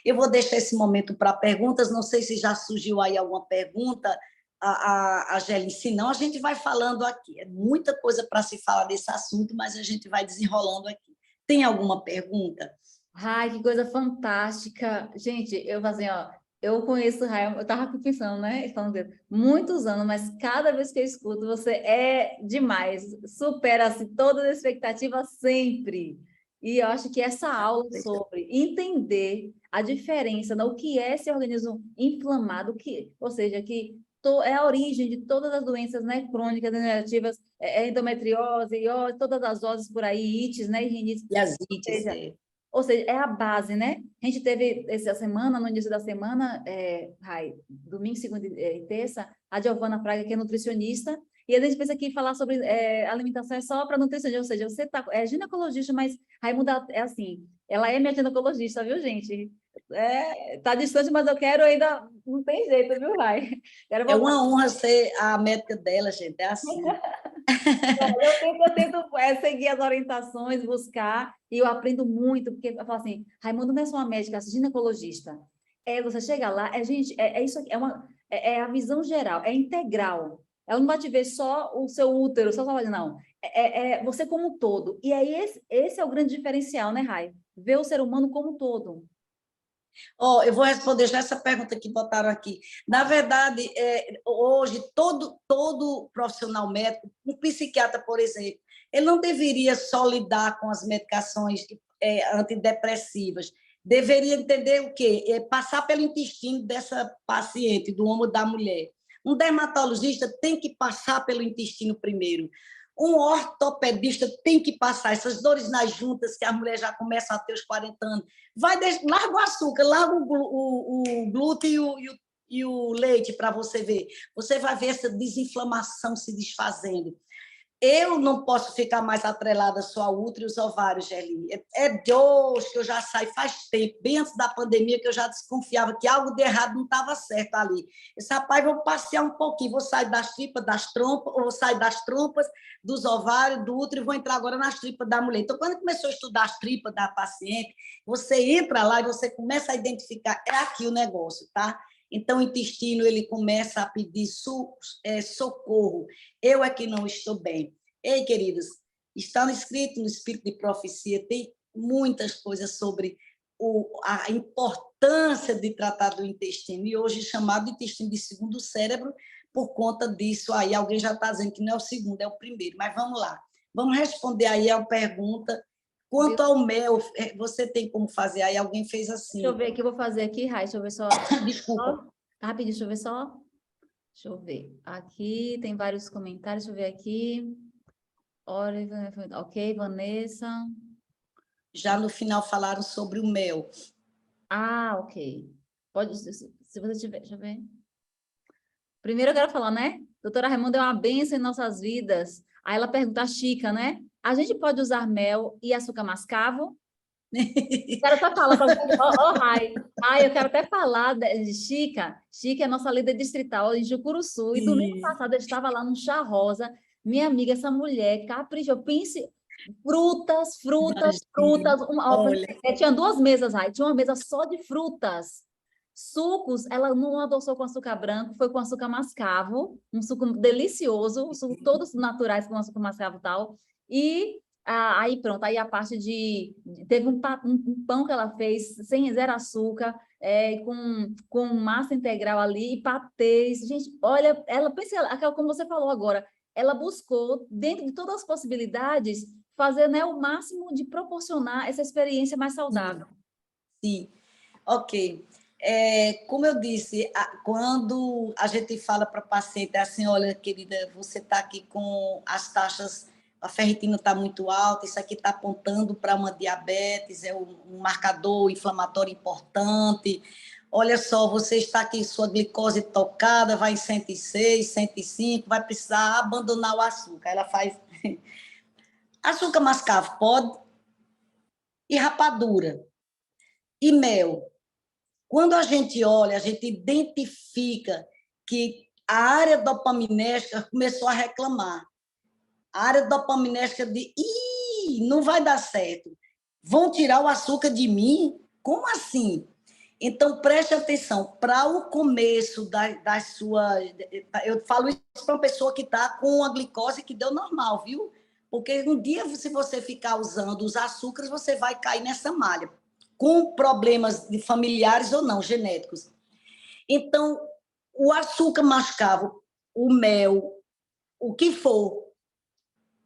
Eu vou deixar esse momento para perguntas, não sei se já surgiu aí alguma pergunta, a Gélia, se não, a gente vai falando aqui. É muita coisa para se falar desse assunto, mas a gente vai desenrolando aqui. Tem alguma pergunta? Ai, que coisa fantástica. Gente, eu assim, ó, eu conheço o Raio, eu estava aqui pensando, né? Falando dele, muitos anos, mas cada vez que eu escuto, você é demais, supera-se todas as expectativas sempre. E eu acho que essa aula sobre entender a diferença, né, o que é esse organismo inflamado, ou seja, que é a origem de todas as doenças, né, crônicas, degenerativas, endometriose, todas as oses por aí, ites, né, rinite, E as ou ites, seja, ou seja, é a base, né? A gente teve essa semana, no início da semana, domingo, segunda e terça, a Giovana Praga, que é nutricionista, e a gente pensa que falar sobre alimentação é só para nutricionista, ou seja, você é ginecologista, mas Raimunda é assim, ela é minha ginecologista, viu, gente? Tá distante, mas eu quero ainda, não tem jeito, viu, Rai? Quero É voltar. uma honra ser a médica dela, gente, é assim. Eu tento seguir as orientações, buscar, e eu aprendo muito, porque eu falo assim, Raimundo não é só uma médica, é ginecologista. Você chega lá, gente, isso aqui, é a visão geral, é integral. Ela não vai te ver só o seu útero, só não. É você como um todo. E aí, esse é o grande diferencial, né, Rai? Ver o ser humano como um todo. Eu vou responder já essa pergunta que botaram aqui. Na verdade, hoje, todo profissional médico, um psiquiatra, por exemplo, ele não deveria só lidar com as medicações antidepressivas. Deveria entender o quê? Passar pelo intestino dessa paciente, do homem ou da mulher. Um dermatologista tem que passar pelo intestino primeiro. Um ortopedista tem que passar essas dores nas juntas, que a mulher já começa a ter os 40 anos. Larga o açúcar, larga o glúten e o leite para você ver. Você vai ver essa desinflamação se desfazendo. Eu não posso ficar mais atrelada só ao útero e os ovários, Gerline. É de hoje que eu já saio faz tempo, bem antes da pandemia, que eu já desconfiava que algo de errado não estava certo ali. Esse rapaz, vou passear um pouquinho, vou sair das tripas, das trompas, ou vou sair das trompas, dos ovários, do útero, e vou entrar agora nas tripas da mulher. Então, quando começou a estudar as tripas da paciente, você entra lá e você começa a identificar, é aqui o negócio, tá? Então, o intestino ele começa a pedir socorro. Eu é que não estou bem. Ei, queridos, está escrito no Espírito de Profecia, tem muitas coisas sobre a importância de tratar do intestino, e hoje chamado de intestino de segundo cérebro, por conta disso aí. Alguém já está dizendo que não é o segundo, é o primeiro, mas vamos lá. Vamos responder aí a pergunta. Quanto ao mel, você tem como fazer? Aí alguém fez assim. Deixa eu ver o que eu vou fazer aqui, Rai. Deixa eu ver só. Desculpa. Rapidinho, deixa eu ver só. Deixa eu ver. Aqui tem vários comentários. Deixa eu ver aqui. Ok, Vanessa. Já no final falaram sobre o mel. Ah, ok. Pode, se você tiver, deixa eu ver. Primeiro eu quero falar, né? Doutora Raimunda é uma bênção em nossas vidas. Aí ela pergunta a Chica, né? A gente pode usar mel e açúcar mascavo? Quero até falar para você, Rai. Eu quero até falar de Chica. Chica é nossa líder distrital em Jucuruçu. E domingo passado eu estava lá no Chá Rosa. Minha amiga, essa mulher caprichou. Pense, frutas. Olha. Tinha duas mesas, Rai. Tinha uma mesa só de frutas. Sucos, ela não adoçou com açúcar branco, foi com açúcar mascavo, um suco delicioso, todos naturais com açúcar mascavo e tal. E aí pronto, aí a parte teve um pão que ela fez sem zero açúcar, com massa integral ali e patês. Gente, olha, ela pensa, como você falou agora, ela buscou, dentro de todas as possibilidades, fazer, né, o máximo de proporcionar essa experiência mais saudável. Sim. Ok. Como eu disse, quando a gente fala para o paciente assim, olha, querida, você está aqui com as taxas, a ferritina está muito alta, isso aqui está apontando para uma diabetes, é um marcador inflamatório importante. Olha só, você está aqui, sua glicose tocada, vai em 106, 105, vai precisar abandonar o açúcar. Ela faz açúcar mascavo, pode, e rapadura, e mel. Quando a gente olha, a gente identifica que a área dopaminérgica começou a reclamar. A área dopaminérgica não vai dar certo. Vão tirar o açúcar de mim? Como assim? Então, preste atenção, para o começo das suas... Eu falo isso para uma pessoa que está com a glicose que deu normal, viu? Porque um dia, se você ficar usando os açúcares, você vai cair nessa malha, com problemas familiares ou não, genéticos. Então, o açúcar mascavo, o mel, o que for,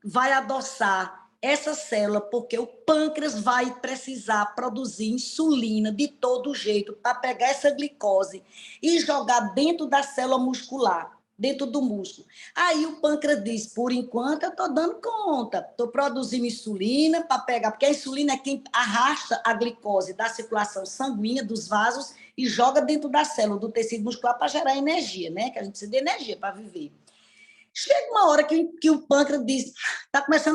vai adoçar essa célula, porque o pâncreas vai precisar produzir insulina de todo jeito para pegar essa glicose e jogar dentro da célula muscular, dentro do músculo. Aí o pâncreas diz, por enquanto eu estou dando conta, estou produzindo insulina para pegar, porque a insulina é quem arrasta a glicose da circulação sanguínea, dos vasos, e joga dentro da célula, do tecido muscular para gerar energia, né? Que a gente precisa de energia para viver. Chega uma hora que o pâncreas diz,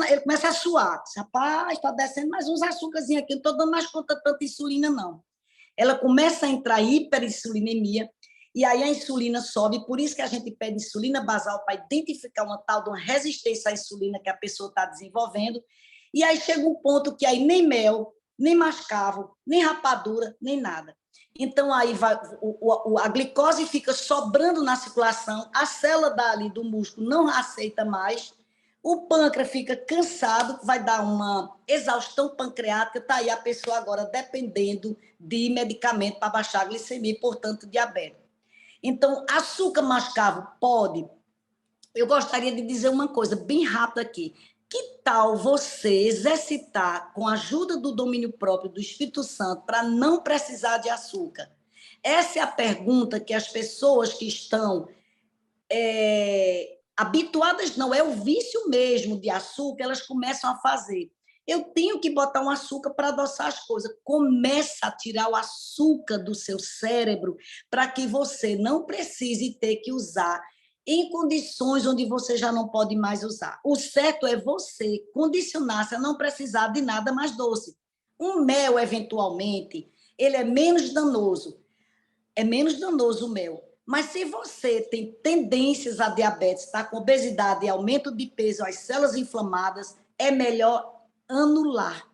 ele começa a suar. Diz, rapaz, está descendo mais uns açúcarzinhos aqui, não estou dando mais conta de tanta insulina, não. Ela começa a entrar em hiperinsulinemia, e aí a insulina sobe, por isso que a gente pede insulina basal para identificar uma tal de uma resistência à insulina que a pessoa está desenvolvendo, e aí chega um ponto que aí nem mel, nem mascavo, nem rapadura, nem nada. Então, aí a glicose fica sobrando na circulação, a célula dali do músculo não aceita mais, o pâncreas fica cansado, vai dar uma exaustão pancreática, está aí a pessoa agora dependendo de medicamento para baixar a glicemia, portanto, diabetes. Então, açúcar mascavo pode. Eu gostaria de dizer uma coisa bem rápida aqui. Que tal você exercitar com a ajuda do domínio próprio do Espírito Santo para não precisar de açúcar? Essa é a pergunta que as pessoas que estão Habituadas não, é o vício mesmo de açúcar, elas começam a fazer. Eu tenho que botar um açúcar para adoçar as coisas. Começa a tirar o açúcar do seu cérebro para que você não precise ter que usar em condições onde você já não pode mais usar. O certo é você condicionar-se a não precisar de nada mais doce. Um mel, eventualmente, ele é menos danoso o mel. Mas se você tem tendências a diabetes, está com obesidade e aumento de peso, as células inflamadas, é melhor anular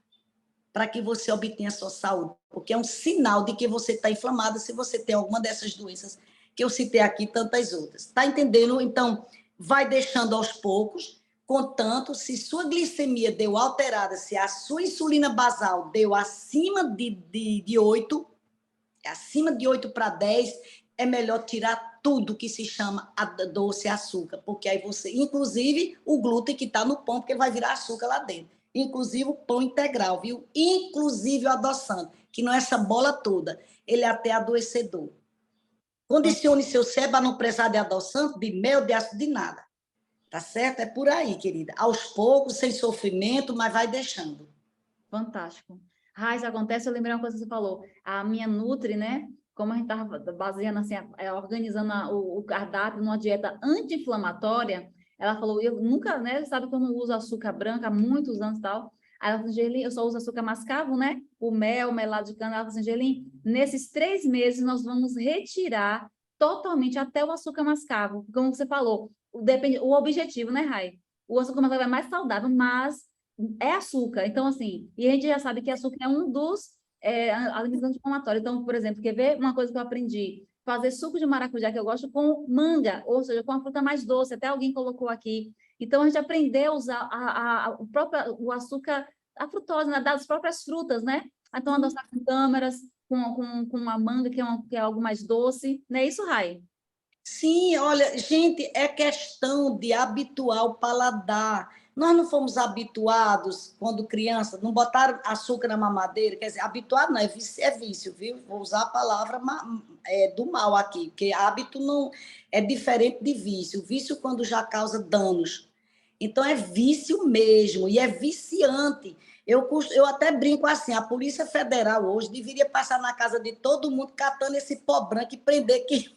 para que você obtenha a sua saúde, porque é um sinal de que você está inflamado se você tem alguma dessas doenças que eu citei aqui e tantas outras. Está entendendo? Então, vai deixando aos poucos, contanto, se sua glicemia deu alterada, se a sua insulina basal deu acima de 8, acima de 8 para 10, é melhor tirar tudo que se chama doce e açúcar, porque aí você, inclusive o glúten que está no pão, porque vai virar açúcar lá dentro. Inclusive o pão integral, viu? Inclusive o adoçante, que não é essa bola toda, ele é até adoecedor. Condicione seu cérebro a não precisar de adoçante, de mel, de ácido, de nada. Tá certo? É por aí, querida. Aos poucos, sem sofrimento, mas vai deixando. Fantástico. Raiz, acontece, eu lembrei uma coisa que você falou. A minha Nutri, né? Como a gente estava baseando assim, organizando o cardápio numa dieta anti-inflamatória, ela falou, eu nunca, né? Sabe que eu não uso açúcar branco há muitos anos e tal. Aí ela falou, Angelim, eu só uso açúcar mascavo, né? O mel, o melado de cana. Ela falou assim, Angelim, nesses 3 meses nós vamos retirar totalmente até o açúcar mascavo. Como você falou, o objetivo, né, Rai? O açúcar mascavo é mais saudável, mas é açúcar. Então, assim, e a gente já sabe que açúcar é um dos alimentos anti-inflamatórios. Então, por exemplo, quer ver uma coisa que eu aprendi? Fazer suco de maracujá, que eu gosto, com manga, ou seja, com a fruta mais doce. Até alguém colocou aqui. Então, a gente aprendeu a usar o açúcar, a frutose, né, das próprias frutas, né? Então, adoçar com tâmaras, com a manga, que é algo mais doce. Não é isso, Rai? Sim, olha, gente, é questão de habituar o paladar. Nós não fomos habituados, quando criança, não botaram açúcar na mamadeira, quer dizer, habituado não, é vício, viu? Vou usar a palavra do mal aqui, porque hábito não é diferente de vício. Vício quando já causa danos. Então, é vício mesmo, e é viciante. Eu até brinco assim, a Polícia Federal hoje deveria passar na casa de todo mundo catando esse pó branco e prender quem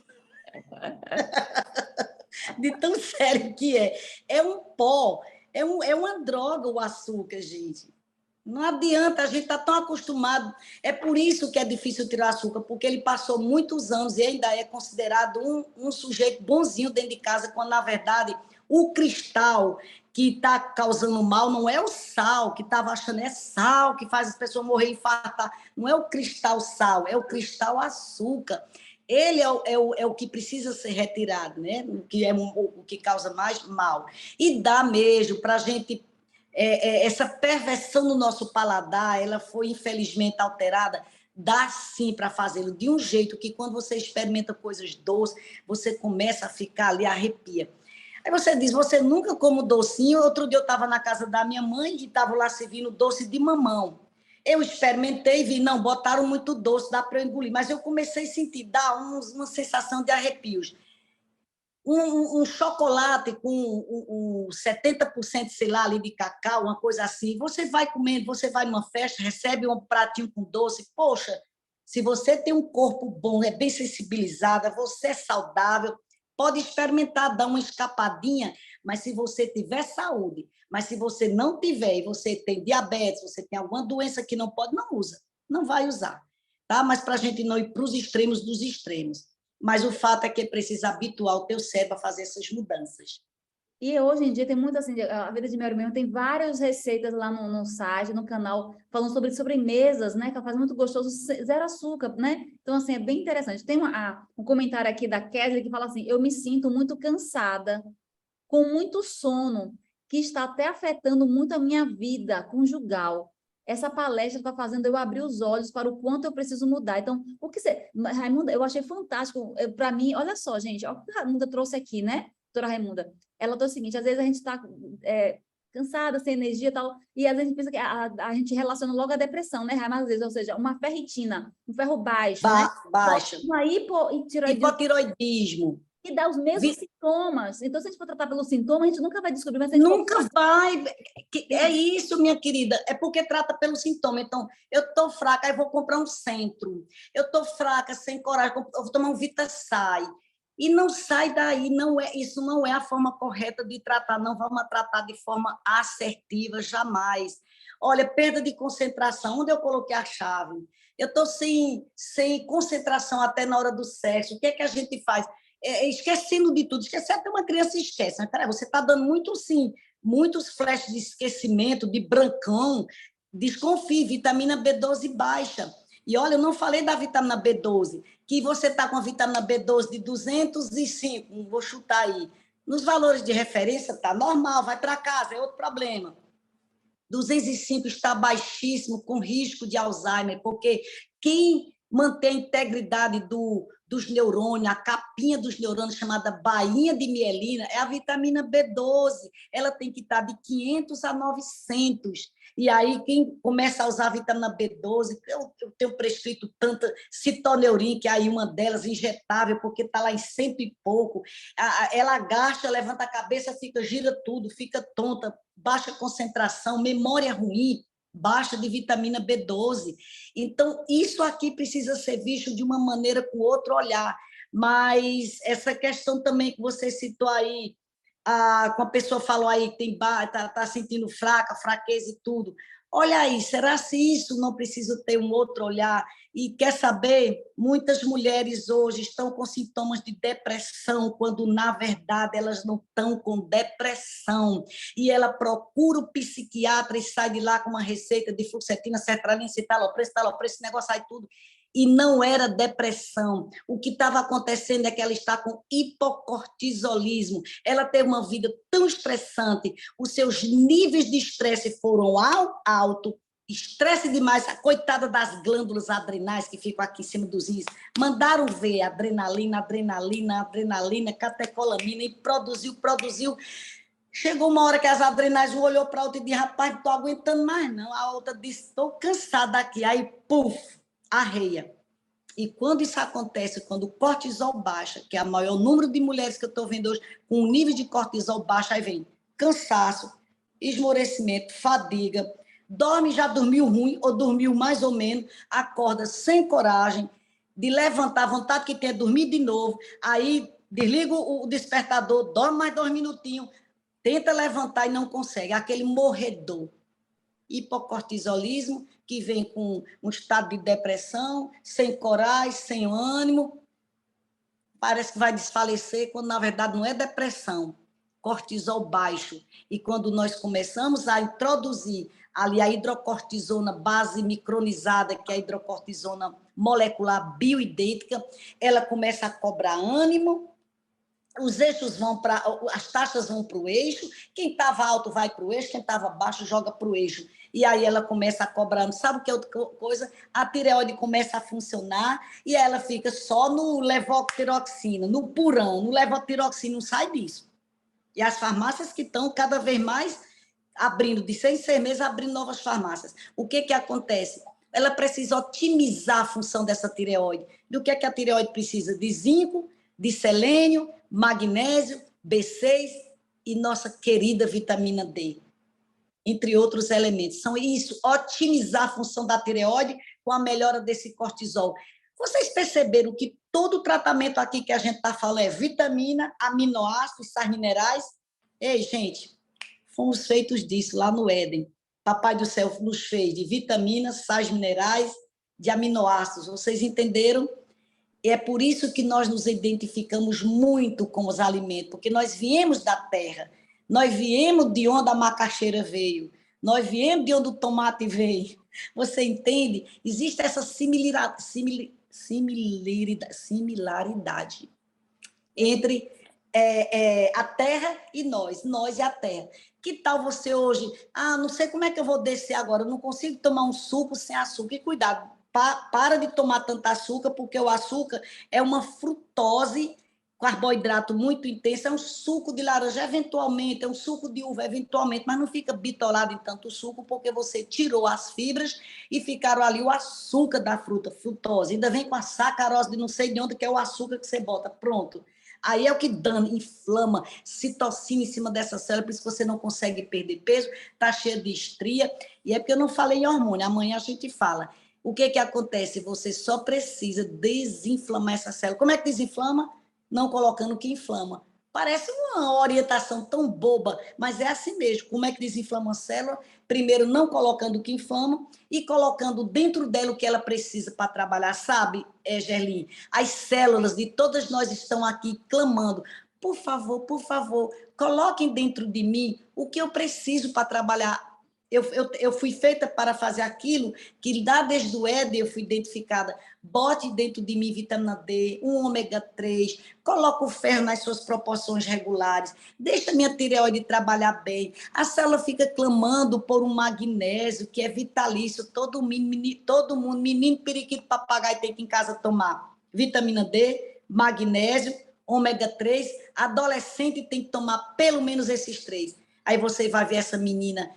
de tão sério que é. É um pó, é uma droga o açúcar, gente. Não adianta, a gente está tão acostumado. É por isso que é difícil tirar açúcar, porque ele passou muitos anos e ainda é considerado um sujeito bonzinho dentro de casa, quando, na verdade, o cristal que está causando mal não é o sal, que estava achando é sal que faz as pessoas morrer e infartar. Não é o cristal sal, é o cristal açúcar. Ele é o que precisa ser retirado, né? O que é o que causa mais mal. E dá mesmo para a gente essa perversão no nosso paladar, ela foi infelizmente alterada, dá sim para fazê-lo de um jeito que quando você experimenta coisas doces, você começa a ficar ali, arrepia. Aí você diz, você nunca come docinho? Outro dia eu estava na casa da minha mãe e estava lá servindo doce de mamão. Eu experimentei e vi, não, botaram muito doce, dá para eu engolir, mas eu comecei a sentir, dá uma sensação de arrepios. Um chocolate com 70%, sei lá, ali de cacau, uma coisa assim, você vai comendo, você vai numa festa, recebe um pratinho com doce, poxa, se você tem um corpo bom, é bem sensibilizada, você é saudável, pode experimentar, dar uma escapadinha, mas se você tiver saúde, mas se você não tiver e você tem diabetes, você tem alguma doença que não pode, não usa, não vai usar, tá? Mas para a gente não ir para os extremos dos extremos. Mas o fato é que precisa habituar o teu cérebro a fazer essas mudanças. E hoje em dia tem muito assim, a Vida de Meu Irmão tem várias receitas lá no site, no canal, falando sobre sobremesas, né? Que ela faz muito gostoso, zero açúcar, né? Então, assim, é bem interessante. Tem um comentário aqui da Kézia que fala assim, eu me sinto muito cansada, com muito sono, que está até afetando muito a minha vida conjugal. Essa palestra está fazendo eu abrir os olhos para o quanto eu preciso mudar. Então, o que você... Raimunda, eu achei fantástico. Para mim, olha só, gente, olha o que a Raimunda trouxe aqui, né? Doutora Raimunda. Ela trouxe o seguinte, às vezes a gente está cansada, sem energia e tal, e às vezes a gente pensa que a gente relaciona logo a depressão, né, Raimunda? Às vezes, ou seja, uma ferritina, um ferro baixo, né? Baixa. Uma hipotiroidismo. Hipotiroidismo. e dá os mesmos sintomas. Então, se a gente for tratar pelo sintoma, a gente nunca vai descobrir, mas a gente nunca vai. É isso, minha querida. É porque trata pelo sintoma. Então, eu estou fraca, aí vou comprar um Centro. Eu estou fraca, sem coragem, eu vou tomar um Vitasay. E não sai daí. Isso não é a forma correta de tratar. Não vamos tratar de forma assertiva, jamais. Olha, perda de concentração. Onde eu coloquei a chave? Eu estou sem concentração até na hora do sexo. O que é que a gente faz? Esquecendo de tudo, esquecer até uma criança esquece, mas peraí, você está dando muito, sim, muitos flashes de esquecimento, de brancão, desconfie, vitamina B12 baixa. E olha, eu não falei da vitamina B12, que você está com a vitamina B12 de 205, vou chutar aí, nos valores de referência está normal, vai para casa, é outro problema. 205 está baixíssimo, com risco de Alzheimer, porque quem mantém a integridade dos neurônios, a capinha dos neurônios, chamada bainha de mielina, é a vitamina B12. Ela tem que estar de 500 a 900. E aí, quem começa a usar a vitamina B12, eu tenho prescrito tanta citoneurin, que é aí uma delas, injetável, porque está lá em 100 e pouco. Ela agacha, levanta a cabeça, gira tudo, fica tonta, baixa concentração, memória ruim, baixa de vitamina B12. Então, isso aqui precisa ser visto de uma maneira com outro olhar. Mas essa questão também que você citou aí, com a pessoa falou aí que está sentindo fraqueza e tudo. Olha aí, será se isso não precisa ter um outro olhar? E quer saber? Muitas mulheres hoje estão com sintomas de depressão, quando, na verdade, elas não estão com depressão. E ela procura o psiquiatra e sai de lá com uma receita de fluoxetina, sertralina, citalopram, esse negócio sai tudo. E não era depressão. O que estava acontecendo é que ela está com hipocortisolismo. Ela teve uma vida tão estressante, os seus níveis de estresse foram ao alto, estresse demais, a coitada das glândulas adrenais que ficam aqui em cima dos rins, mandaram ver adrenalina, catecolamina, e produziu. Chegou uma hora que as adrenais, um olhou para a outra e disse, rapaz, não estou aguentando mais não. A outra disse, estou cansada aqui. Aí, puf, arreia. E quando isso acontece, quando o cortisol baixa, que é o maior número de mulheres que eu estou vendo hoje, com um nível de cortisol baixo, aí vem cansaço, esmorecimento, fadiga, já dormiu ruim ou dormiu mais ou menos, acorda sem coragem de levantar, vontade que tem dormir de novo, aí desliga o despertador, dorme mais 2 minutinhos, tenta levantar e não consegue, aquele morredor. Hipocortisolismo, que vem com um estado de depressão, sem coragem, sem ânimo, parece que vai desfalecer, quando na verdade não é depressão, cortisol baixo. E quando nós começamos a introduzir ali a hidrocortisona base micronizada, que é a hidrocortisona molecular bioidêntica, ela começa a cobrar ânimo, os eixos vão para, as taxas vão para o eixo, quem estava alto vai para o eixo, quem estava baixo joga para o eixo. E aí ela começa a cobrar, sabe o que é outra coisa? A tireoide começa a funcionar e ela fica só no levotiroxina, no purão, no levotiroxina, não sai disso. E as farmácias que estão cada vez mais abrindo, de 6 em 6 meses, abrindo novas farmácias. O que acontece? Ela precisa otimizar a função dessa tireoide. Do que a tireoide precisa? De zinco, de selênio, magnésio, B6 e nossa querida vitamina D, entre outros elementos. São isso, otimizar a função da tireoide com a melhora desse cortisol. Vocês perceberam que todo o tratamento aqui que a gente está falando é vitamina, aminoácidos, sais minerais? Ei, gente, fomos feitos disso lá no Éden. Papai do céu nos fez de vitaminas, sais minerais, de aminoácidos. Vocês entenderam? É por isso que nós nos identificamos muito com os alimentos, porque nós viemos da terra, nós viemos de onde a macaxeira veio, nós viemos de onde o tomate veio. Você entende? Existe essa similaridade entre a terra e nós e a terra. Que tal você hoje? Não sei como é que eu vou descer agora, eu não consigo tomar um suco sem açúcar. E cuidado, para de tomar tanto açúcar, porque o açúcar é uma frutose, carboidrato muito intenso, é um suco de laranja, eventualmente, é um suco de uva, eventualmente, mas não fica bitolado em tanto suco, porque você tirou as fibras e ficaram ali o açúcar da fruta, frutose. Ainda vem com a sacarose de não sei de onde, que é o açúcar que você bota. Pronto. Aí é o que dana, inflama, citocina em cima dessa célula, por isso que você não consegue perder peso, está cheio de estria. E é porque eu não falei em hormônio, amanhã a gente fala. O que acontece? Você só precisa desinflamar essa célula. Como é que desinflama? Não colocando o que inflama. Parece uma orientação tão boba, mas é assim mesmo. Como é que desinflama a célula? Primeiro, não colocando o que inflama e colocando dentro dela o que ela precisa para trabalhar. Sabe, Gerline? As células de todas nós estão aqui clamando. Por favor, coloquem dentro de mim o que eu preciso para trabalhar. Eu fui feita para fazer aquilo que lá desde o Éden eu fui identificada. Bote dentro de mim vitamina D, um ômega 3, coloca o ferro nas suas proporções regulares, deixa a minha tireoide trabalhar bem. A célula fica clamando por um magnésio, que é vitalício, todo mundo, menino, periquito, papagaio tem que em casa tomar. Vitamina D, magnésio, ômega 3, adolescente tem que tomar pelo menos esses 3. Aí você vai ver essa menina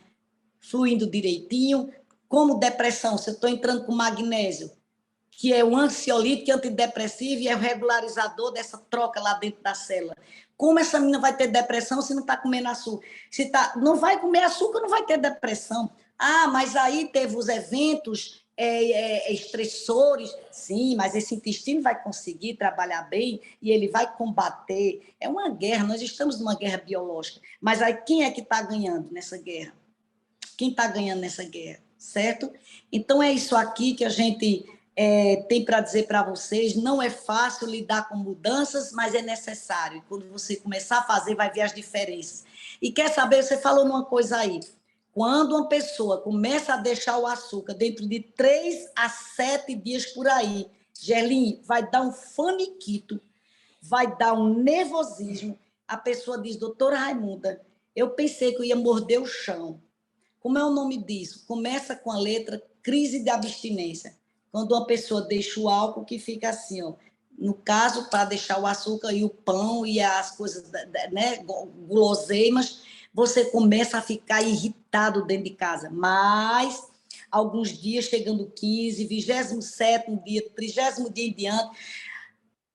fluindo direitinho, como depressão, se eu estou entrando com magnésio, que é o ansiolítico, antidepressivo e é o regularizador dessa troca lá dentro da célula. Como essa menina vai ter depressão se não está comendo açúcar? Se não vai comer açúcar, não vai ter depressão. Ah, mas aí teve os eventos estressores. Sim, mas esse intestino vai conseguir trabalhar bem e ele vai combater. É uma guerra, nós estamos numa guerra biológica. Mas aí quem é que está ganhando nessa guerra? Quem está ganhando nessa guerra, certo? Então é isso aqui que a gente tem para dizer para vocês. Não é fácil lidar com mudanças, mas é necessário. Quando você começar a fazer, vai ver as diferenças. E quer saber, você falou numa coisa aí, quando uma pessoa começa a deixar o açúcar dentro de 3 a 7 dias por aí, Gerline, vai dar um faniquito, vai dar um nervosismo. A pessoa diz, doutora Raimunda, eu pensei que eu ia morder o chão. Como é o nome disso? Começa com a letra crise de abstinência. Quando uma pessoa deixa o álcool, que fica assim, ó. No caso, para deixar o açúcar e o pão e as coisas, né, guloseimas, você começa a ficar irritado dentro de casa. Mas, alguns dias, chegando 15, 27º dia, 30º dia em diante,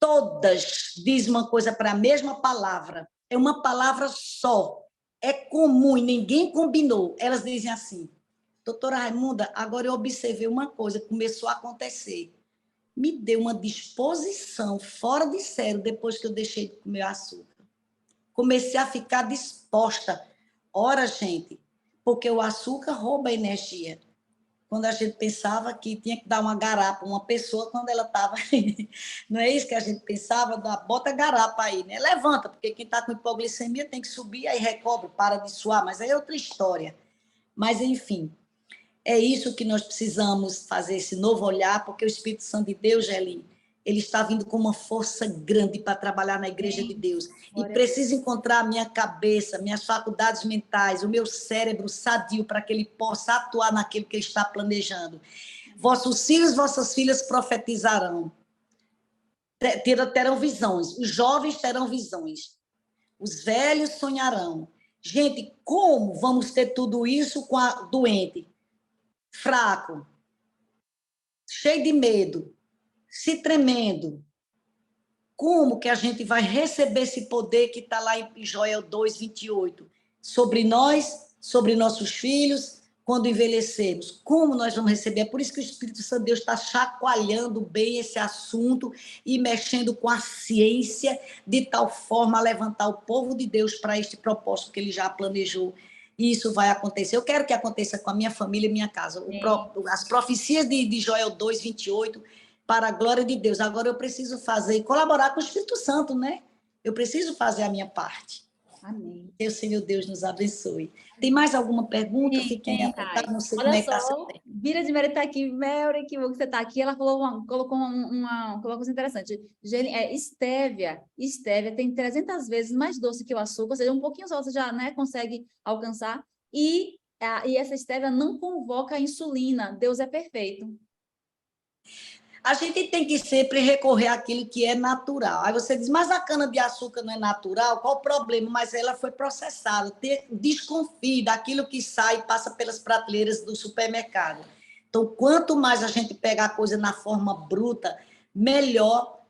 todas dizem uma coisa para a mesma palavra. É uma palavra só. É comum e ninguém combinou. Elas dizem assim, doutora Raimunda, agora eu observei uma coisa, começou a acontecer. Me deu uma disposição fora de sério depois que eu deixei de comer açúcar. Comecei a ficar disposta. Ora, gente, porque o açúcar rouba energia. Quando a gente pensava que tinha que dar uma garapa a uma pessoa quando ela estava... Não é isso que a gente pensava? Bota garapa aí, né? Levanta, porque quem está com hipoglicemia tem que subir, aí recobre, para de suar, mas aí é outra história. Mas, enfim, é isso que nós precisamos fazer, esse novo olhar, porque o Espírito Santo de Deus, Geli, ele está vindo com uma força grande para trabalhar na Igreja de Deus. E preciso encontrar a minha cabeça, minhas faculdades mentais, o meu cérebro sadio para que ele possa atuar naquilo que ele está planejando. Vossos filhos, vossas filhas profetizarão. Terão visões. Os jovens terão visões. Os velhos sonharão. Gente, como vamos ter tudo isso com a doente? Fraco, cheio de medo, se tremendo. Como que a gente vai receber esse poder que está lá em Joel 2:28? Sobre nós, sobre nossos filhos, quando envelhecermos. Como nós vamos receber? É por isso que o Espírito Santo de Deus está chacoalhando bem esse assunto e mexendo com a ciência, de tal forma a levantar o povo de Deus para este propósito que ele já planejou. E isso vai acontecer. Eu quero que aconteça com a minha família e minha casa. As profecias de Joel 2:28, para a glória de Deus. Agora eu preciso fazer, colaborar com o Espírito Santo, né? Eu preciso fazer a minha parte. Amém. Deus, Senhor Deus, nos abençoe. Tem mais alguma pergunta? Fiquem à vontade, não sei como é que está seu tempo. Vira de Mary está aqui, Mary, que bom que você está aqui. Ela colocou uma coisa interessante. Estévia tem 300 vezes mais doce que o açúcar, ou seja, um pouquinho só você já, né, consegue alcançar. E essa estévia não convoca a insulina. Deus é perfeito. A gente tem que sempre recorrer àquilo que é natural. Aí você diz, mas a cana-de-açúcar não é natural? Qual o problema? Mas ela foi processada. Desconfie daquilo que sai e passa pelas prateleiras do supermercado. Então, quanto mais a gente pegar a coisa na forma bruta, melhor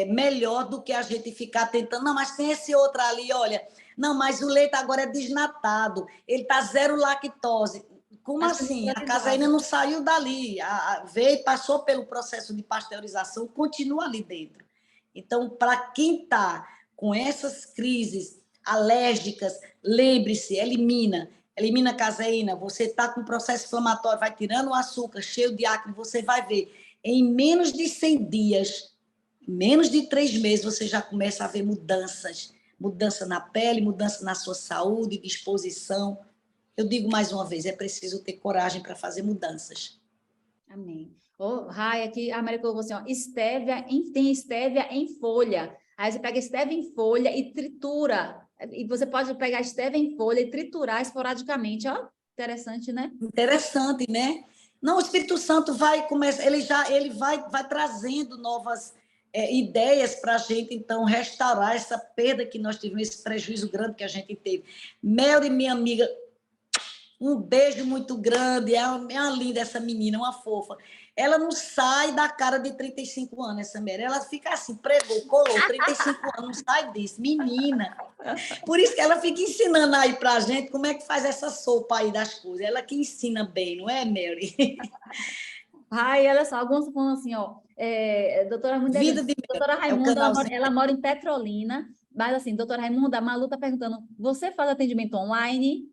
melhor do que a gente ficar tentando. Não, mas tem esse outro ali, olha. Não, mas o leite agora é desnatado, ele está zero lactose. Como assim? A caseína não saiu dali, veio, passou pelo processo de pasteurização, continua ali dentro. Então, para quem está com essas crises alérgicas, lembre-se, elimina a caseína. Você está com processo inflamatório, vai tirando o açúcar, cheio de acne, você vai ver, em menos de 100 dias, menos de 3 meses, você já começa a ver mudanças. Mudança na pele, mudança na sua saúde, disposição. Eu digo mais uma vez, é preciso ter coragem para fazer mudanças. Amém. Rai, aqui a Maria colocou assim, ó, tem estévia em folha. Aí você pega estévia em folha e tritura. E você pode pegar estévia em folha e triturar esporadicamente. Ó, interessante, né? Interessante, né? Não, o Espírito Santo vai começar, ele vai trazendo novas ideias para a gente, então, restaurar essa perda que nós tivemos, esse prejuízo grande que a gente teve. Mel, minha amiga, um beijo muito grande, é uma linda essa menina, uma fofa. Ela não sai da cara de 35 anos, essa Mary. Ela fica assim, pregou, colou, 35 anos, não sai disso. Menina. Por isso que ela fica ensinando aí pra gente como é que faz essa sopa aí das coisas. Ela que ensina bem, não é, Mary? Ai, olha só, alguns falando assim, ó, Vida de doutora é o Raimunda, canalzinho. ela mora em Petrolina, mas assim, doutora Raimunda, a Malu tá perguntando, você faz atendimento online?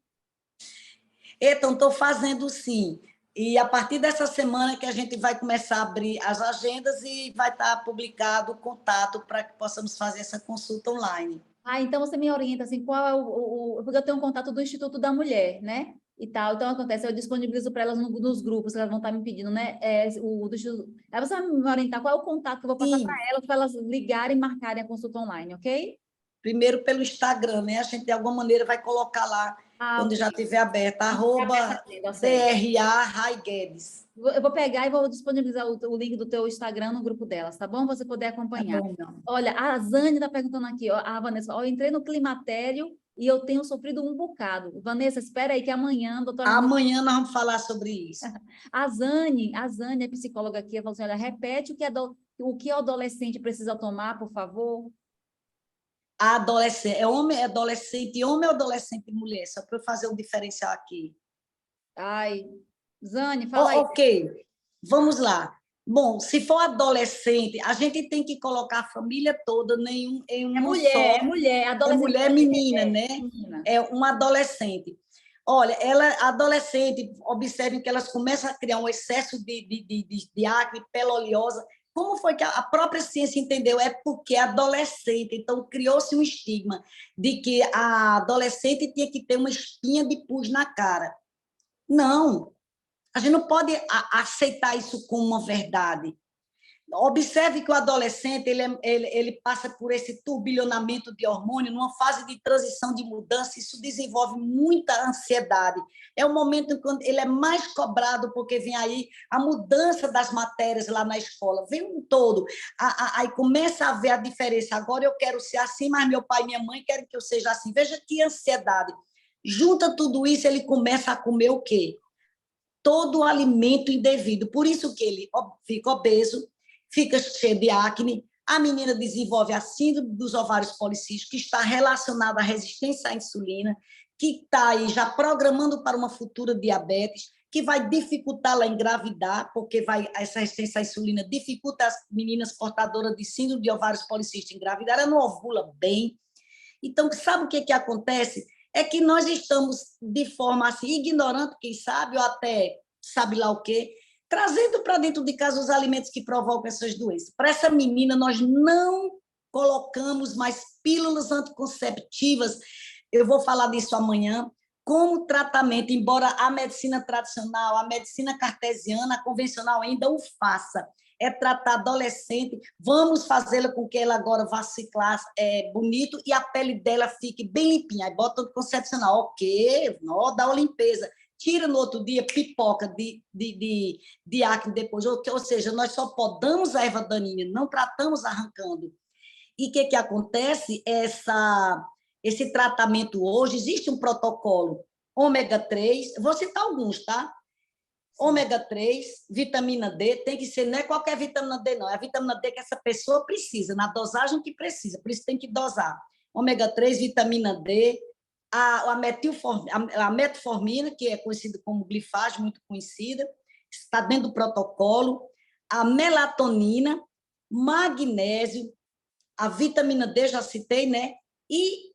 Então, estou fazendo sim. E a partir dessa semana que a gente vai começar a abrir as agendas e vai estar publicado o contato para que possamos fazer essa consulta online. Ah, então você me orienta assim, qual é porque eu tenho um contato do Instituto da Mulher, né? E tal, então acontece, eu disponibilizo para elas nos grupos que elas vão estar me pedindo, né? Aí você vai me orientar qual é o contato que eu vou passar Sim, para elas ligarem e marcarem a consulta online, ok? primeiro pelo Instagram, né? A gente, de alguma maneira, vai colocar lá, Ah, quando ok. já estiver aberta, Tá certo. @DRA Rai Guedes. Eu vou pegar e vou disponibilizar o link do teu Instagram no grupo delas, tá bom? Você poder Tá acompanhar. bom, não. Olha, a Zane está perguntando aqui, ó, a Vanessa, ó, eu entrei no climatério e eu tenho sofrido um bocado. Vanessa, espera aí que amanhã, doutora Raimundo, Amanhã nós vamos falar sobre isso. a Zane é psicóloga aqui, ela falou assim, olha, repete o que o adolescente precisa tomar, por favor. A adolescente, homem ou adolescente mulher? Só para eu fazer um diferencial aqui. Ai, Zane, fala aí. Ok, vamos lá. Bom, se for adolescente, a gente tem que colocar a família toda em uma só. É mulher, É adolescente mulher, menina, é né? menina. É uma adolescente. Olha, adolescente, observem que elas começam a criar um excesso de acne, pele oleosa. Como foi que a própria ciência entendeu? É porque é adolescente. Então, criou-se um estigma de que a adolescente tinha que ter uma espinha de pus na cara. Não, a gente não pode aceitar isso como uma verdade. Observe que o adolescente ele passa por esse turbilhonamento de hormônio numa fase de transição, de mudança, isso desenvolve muita ansiedade. É o momento em que ele é mais cobrado, porque vem aí a mudança das matérias lá na escola, vem um todo. Aí começa a ver a diferença. Agora eu quero ser assim, mas meu pai e minha mãe querem que eu seja assim. Veja que ansiedade. Junta tudo isso, ele começa a comer o quê? Todo o alimento indevido. Por isso que ele fica obeso, fica cheio de acne, a menina desenvolve a síndrome dos ovários policísticos, que está relacionada à resistência à insulina, que está aí já programando para uma futura diabetes, que vai dificultá-la a engravidar, porque essa resistência à insulina dificulta as meninas portadoras de síndrome de ovários policísticos engravidar, ela não ovula bem. Então, sabe o que acontece? É que nós estamos, de forma assim, ignorante, quem sabe, ou até sabe lá o quê, trazendo para dentro de casa os alimentos que provocam essas doenças. Para essa menina, nós não colocamos mais pílulas anticonceptivas, eu vou falar disso amanhã, como tratamento, embora a medicina tradicional, a medicina cartesiana, a convencional ainda o faça. É tratar adolescente, vamos fazê-la com que ela agora vá ciclar bonito e a pele dela fique bem limpinha. Aí bota anticoncepcional, ok, não, dá uma limpeza. Tira no outro dia pipoca de acne depois. Ou seja, nós só podamos a erva daninha, não tratamos arrancando. E o que acontece? Esse tratamento hoje, existe um protocolo ômega 3, vou citar alguns, tá? Ômega 3, vitamina D, tem que ser, não é qualquer vitamina D, não. É a vitamina D que essa pessoa precisa, na dosagem que precisa, por isso tem que dosar. Ômega 3, vitamina D, a metformina, que é conhecida como glifage, muito conhecida, está dentro do protocolo, a melatonina, magnésio, a vitamina D, já citei, né? E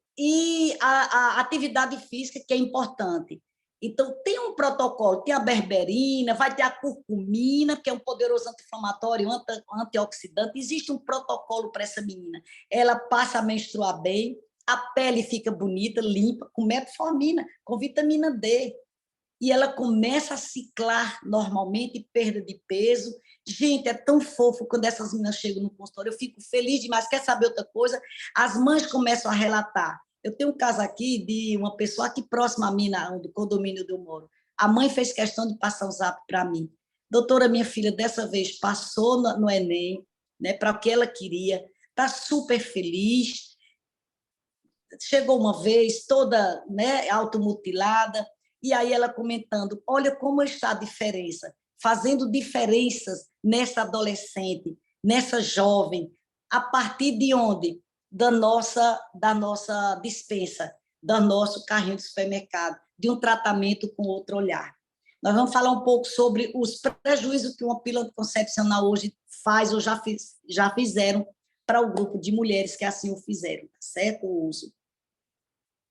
a atividade física, que é importante. Então, tem um protocolo, tem a berberina, vai ter a curcumina, que é um poderoso anti-inflamatório, antioxidante. Existe um protocolo para essa menina. Ela passa a menstruar bem, a pele fica bonita, limpa, com metformina, com vitamina D. E ela começa a ciclar normalmente, perda de peso. Gente, é tão fofo quando essas meninas chegam no consultório, eu fico feliz demais. Quer saber outra coisa? As mães começam a relatar. Eu tenho um caso aqui de uma pessoa aqui próxima a mim, do condomínio onde eu moro. A mãe fez questão de passar o zap para mim. Doutora, minha filha, dessa vez passou no Enem, né, para o que ela queria, está super feliz. Chegou uma vez toda, né, automutilada, e aí ela comentando, olha como está a diferença, fazendo diferenças nessa adolescente, nessa jovem, a partir de onde? Da nossa dispensa, do nosso carrinho de supermercado, de um tratamento com outro olhar. Nós vamos falar um pouco sobre os prejuízos que uma pílula anticoncepcional hoje faz, ou já fizeram, para o grupo de mulheres que assim o fizeram, tá certo? O uso.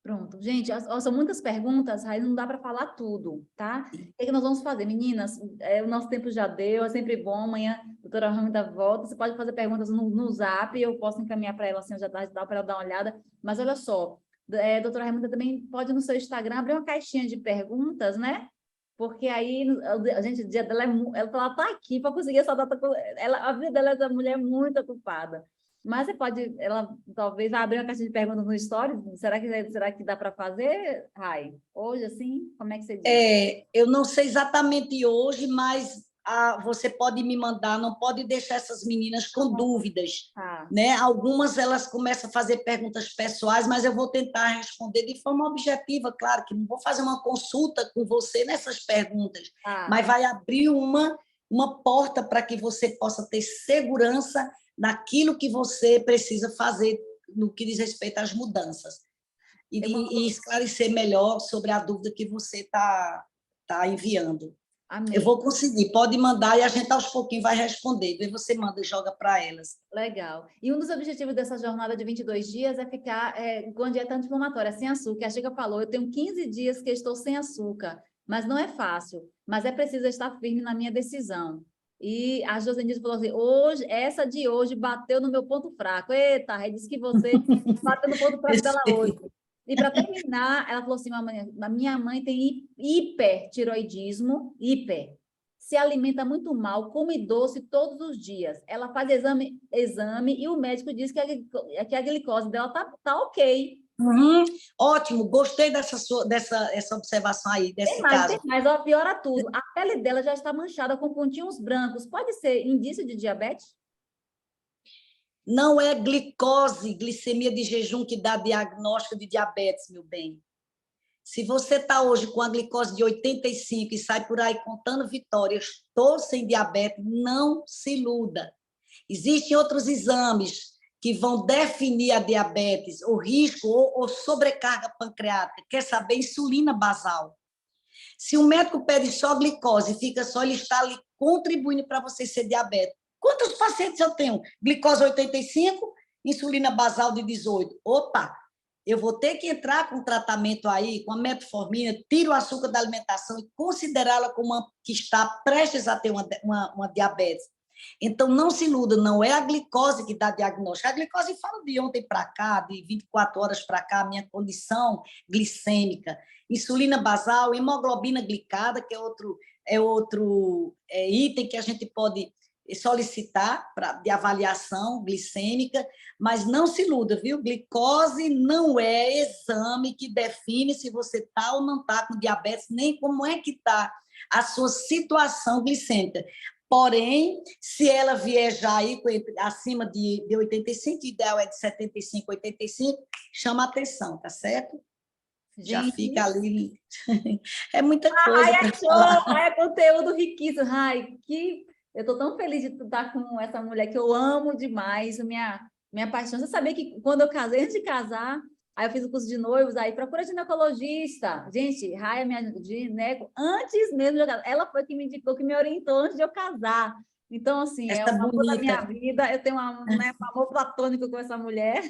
Pronto. Gente, são muitas perguntas, aí não dá para falar tudo, tá? O que é que nós vamos fazer? Meninas, o nosso tempo já deu, é sempre bom. Amanhã a doutora Ramita volta. Você pode fazer perguntas no Zap, eu posso encaminhar para ela assim, já dá para ela dar uma olhada. Mas olha só, a doutora Ramita também pode no seu Instagram abrir uma caixinha de perguntas, né? Porque aí, a gente, o dia dela ela tá aqui para conseguir essa data. A vida dela é da mulher muito ocupada. Mas você pode, ela talvez abrir uma caixa de perguntas no Stories. Será que dá para fazer, Rai? Hoje, assim, como é que você diz? Eu não sei exatamente hoje, mas você pode me mandar, não pode deixar essas meninas com dúvidas, Ah, né? Algumas elas começam a fazer perguntas pessoais, mas eu vou tentar responder de forma objetiva, claro, que não vou fazer uma consulta com você nessas perguntas, ah, mas vai abrir uma porta para que você possa ter segurança naquilo que você precisa fazer no que diz respeito às mudanças eu vou... e esclarecer melhor sobre a dúvida que você tá enviando. Eu Amei. vou conseguir, pode mandar e a gente aos pouquinhos vai responder. Daí você manda e joga para elas. Legal. E um dos objetivos dessa jornada de 22 dias é ficar com a dieta anti-inflamatória, sem açúcar. A Chica falou, eu tenho 15 dias que estou sem açúcar, mas não é fácil, mas é preciso estar firme na minha decisão. E a Josenilde falou assim, essa de hoje bateu no meu ponto fraco. Eita, aí disse que você bateu no ponto fraco dela hoje. E para terminar, ela falou assim, a minha mãe tem hipertiroidismo, se alimenta muito mal, come doce todos os dias. Ela faz exame e o médico diz que a glicose dela tá ok. Uhum. Ótimo, gostei dessa observação aí, desse Tem caso. mais, ó, piora tudo. A pele dela já está manchada com pontinhos brancos. Pode ser indício de diabetes? Não é glicose, glicemia de jejum que dá diagnóstico de diabetes, meu bem. Se você está hoje com a glicose de 85 e sai por aí contando vitórias, estou sem diabetes, não se iluda. Existem outros exames que vão definir a diabetes, o risco ou sobrecarga pancreática. Quer saber? Insulina basal. Se o médico pede só glicose e fica só, ele está ali contribuindo para você ser diabético. Quantos pacientes eu tenho? Glicose 85, insulina basal de 18. Opa, eu vou ter que entrar com tratamento aí, com a metformina, tiro o açúcar da alimentação e considerá-la como uma que está prestes a ter uma diabetes. Então, não se iluda, não é a glicose que dá diagnóstico. A glicose fala de ontem para cá, de 24 horas para cá, a minha condição glicêmica. Insulina basal, hemoglobina glicada, que é outro item que a gente pode solicitar de avaliação glicêmica, mas não se iluda, viu? Glicose não é exame que define se você está ou não está com diabetes, nem como é que está a sua situação glicêmica. Porém, se ela vier já aí acima de 85, o ideal é de 75, 85, chama atenção, tá certo? Já Gente, fica ali. É muita ai, coisa é para show! falar. Ai, é conteúdo riquíssimo. Ai, que... Eu estou tão feliz de estar com essa mulher que eu amo demais, minha paixão. Você sabia que quando eu casei, antes de casar, aí eu fiz o curso de noivos, aí procura ginecologista. Gente, Raia, minha gineco, antes mesmo de eu casar, ela foi que me indicou, que me orientou antes de eu casar. Então, assim, é o Essa amor da minha bonita. vida. Eu tenho um amor platônico com essa mulher.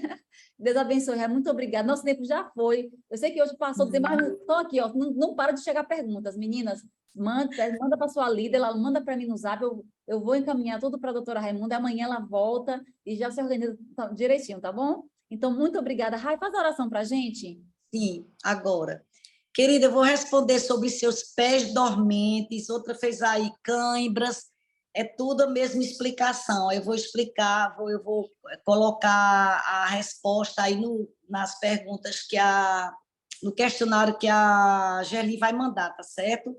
Deus abençoe, Raia. Muito obrigada. Nosso tempo já foi. Eu sei que hoje passou, mas estou aqui, ó. Não para de chegar perguntas, meninas. Manda para sua líder, ela manda para mim no Zap, eu vou encaminhar tudo para a doutora Raimunda, amanhã ela volta e já se organiza direitinho, tá bom? Então, muito obrigada. Rai, faz a oração para a gente. Sim, agora. Querida, eu vou responder sobre seus pés dormentes, outra fez aí cãibras, é tudo a mesma explicação. Eu vou explicar, eu vou colocar a resposta aí nas perguntas no questionário que a Gerli vai mandar, tá certo?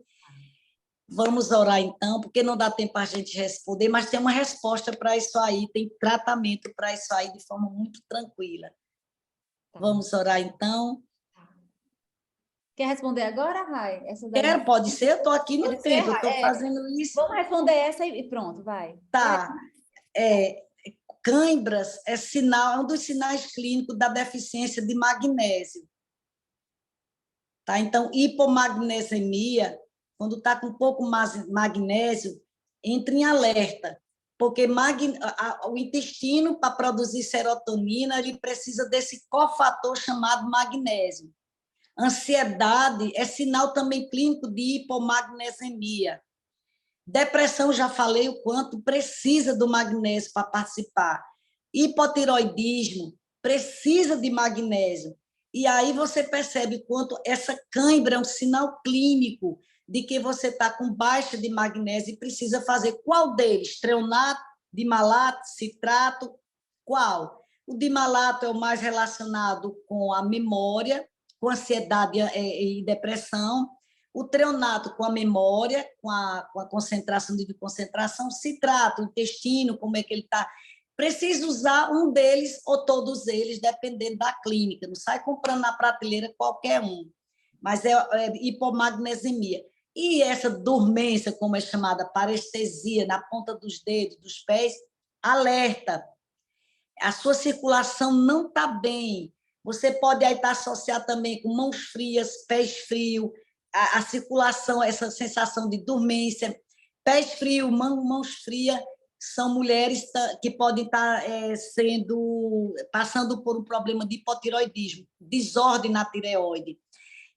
Vamos orar então, porque não dá tempo para a gente responder, mas tem uma resposta para isso aí, tem tratamento para isso aí de forma muito tranquila. Tá. Vamos orar então. Quer responder agora, Rai? Essa daí? Quero, pode ser, eu estou aqui no Pode ser, tempo, eu Rai? estou fazendo isso. Vamos responder essa e pronto, vai. Vai. Tá. É, cãibras é sinal, é um dos sinais clínicos da deficiência de magnésio. Tá? Então, hipomagnesemia, quando está com pouco mais magnésio, entra em alerta, porque o intestino, para produzir serotonina, ele precisa desse cofator chamado magnésio. Ansiedade é sinal também clínico de hipomagnesemia. Depressão, já falei o quanto precisa do magnésio para participar. Hipotiroidismo precisa de magnésio. E aí você percebe quanto essa cãibra é um sinal clínico de que você está com baixa de magnésio e precisa fazer qual deles? Treonato, dimalato, citrato? Qual? O dimalato é o mais relacionado com a memória, com ansiedade e depressão. O treonato com a memória, com a concentração de concentração, citrato, o intestino, como é que ele está. Precisa usar um deles ou todos eles, dependendo da clínica. Não sai comprando na prateleira qualquer um. Mas é hipomagnesemia. E essa dormência, como é chamada, parestesia na ponta dos dedos, dos pés, alerta. A sua circulação não está bem. Você pode aí estar associado também com mãos frias, pés frios, a circulação, essa sensação de dormência, pés frios, mãos frias, são mulheres que podem estar passando por um problema de hipotiroidismo, desordem na tireoide.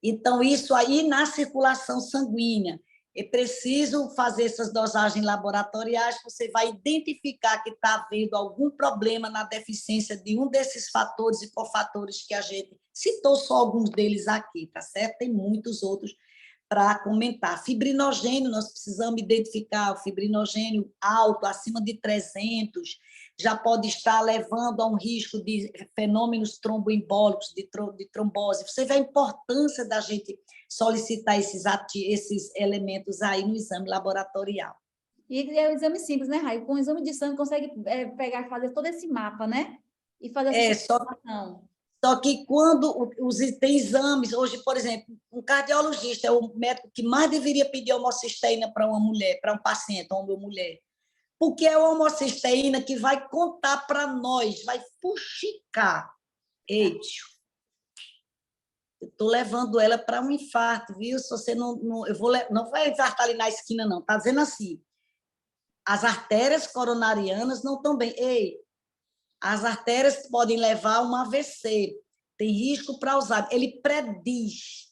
Então, isso aí na circulação sanguínea. É preciso fazer essas dosagens laboratoriais, você vai identificar que está havendo algum problema na deficiência de um desses fatores e cofatores que a gente citou, só alguns deles aqui, tá certo? Tem muitos outros para comentar. Fibrinogênio, nós precisamos identificar o fibrinogênio alto, acima de 300, já pode estar levando a um risco de fenômenos tromboembólicos, de trombose. Você vê a importância da gente solicitar esses elementos aí no exame laboratorial. E é um exame simples, né, Rai? Com o exame de sangue consegue pegar, fazer todo esse mapa, né? E fazer essa situação. Só que quando tem exames, hoje, por exemplo, um cardiologista é o médico que mais deveria pedir homocisteína para uma mulher, para um paciente, homem ou mulher. Porque é a homocisteína que vai contar para nós, vai fuxicar. Ei, eu estou levando ela para um infarto, viu? Se você não vai infartar ali na esquina, não. Está dizendo assim, as artérias coronarianas não estão bem. Ei, as artérias podem levar a um AVC, tem risco para usar. Ele prediz,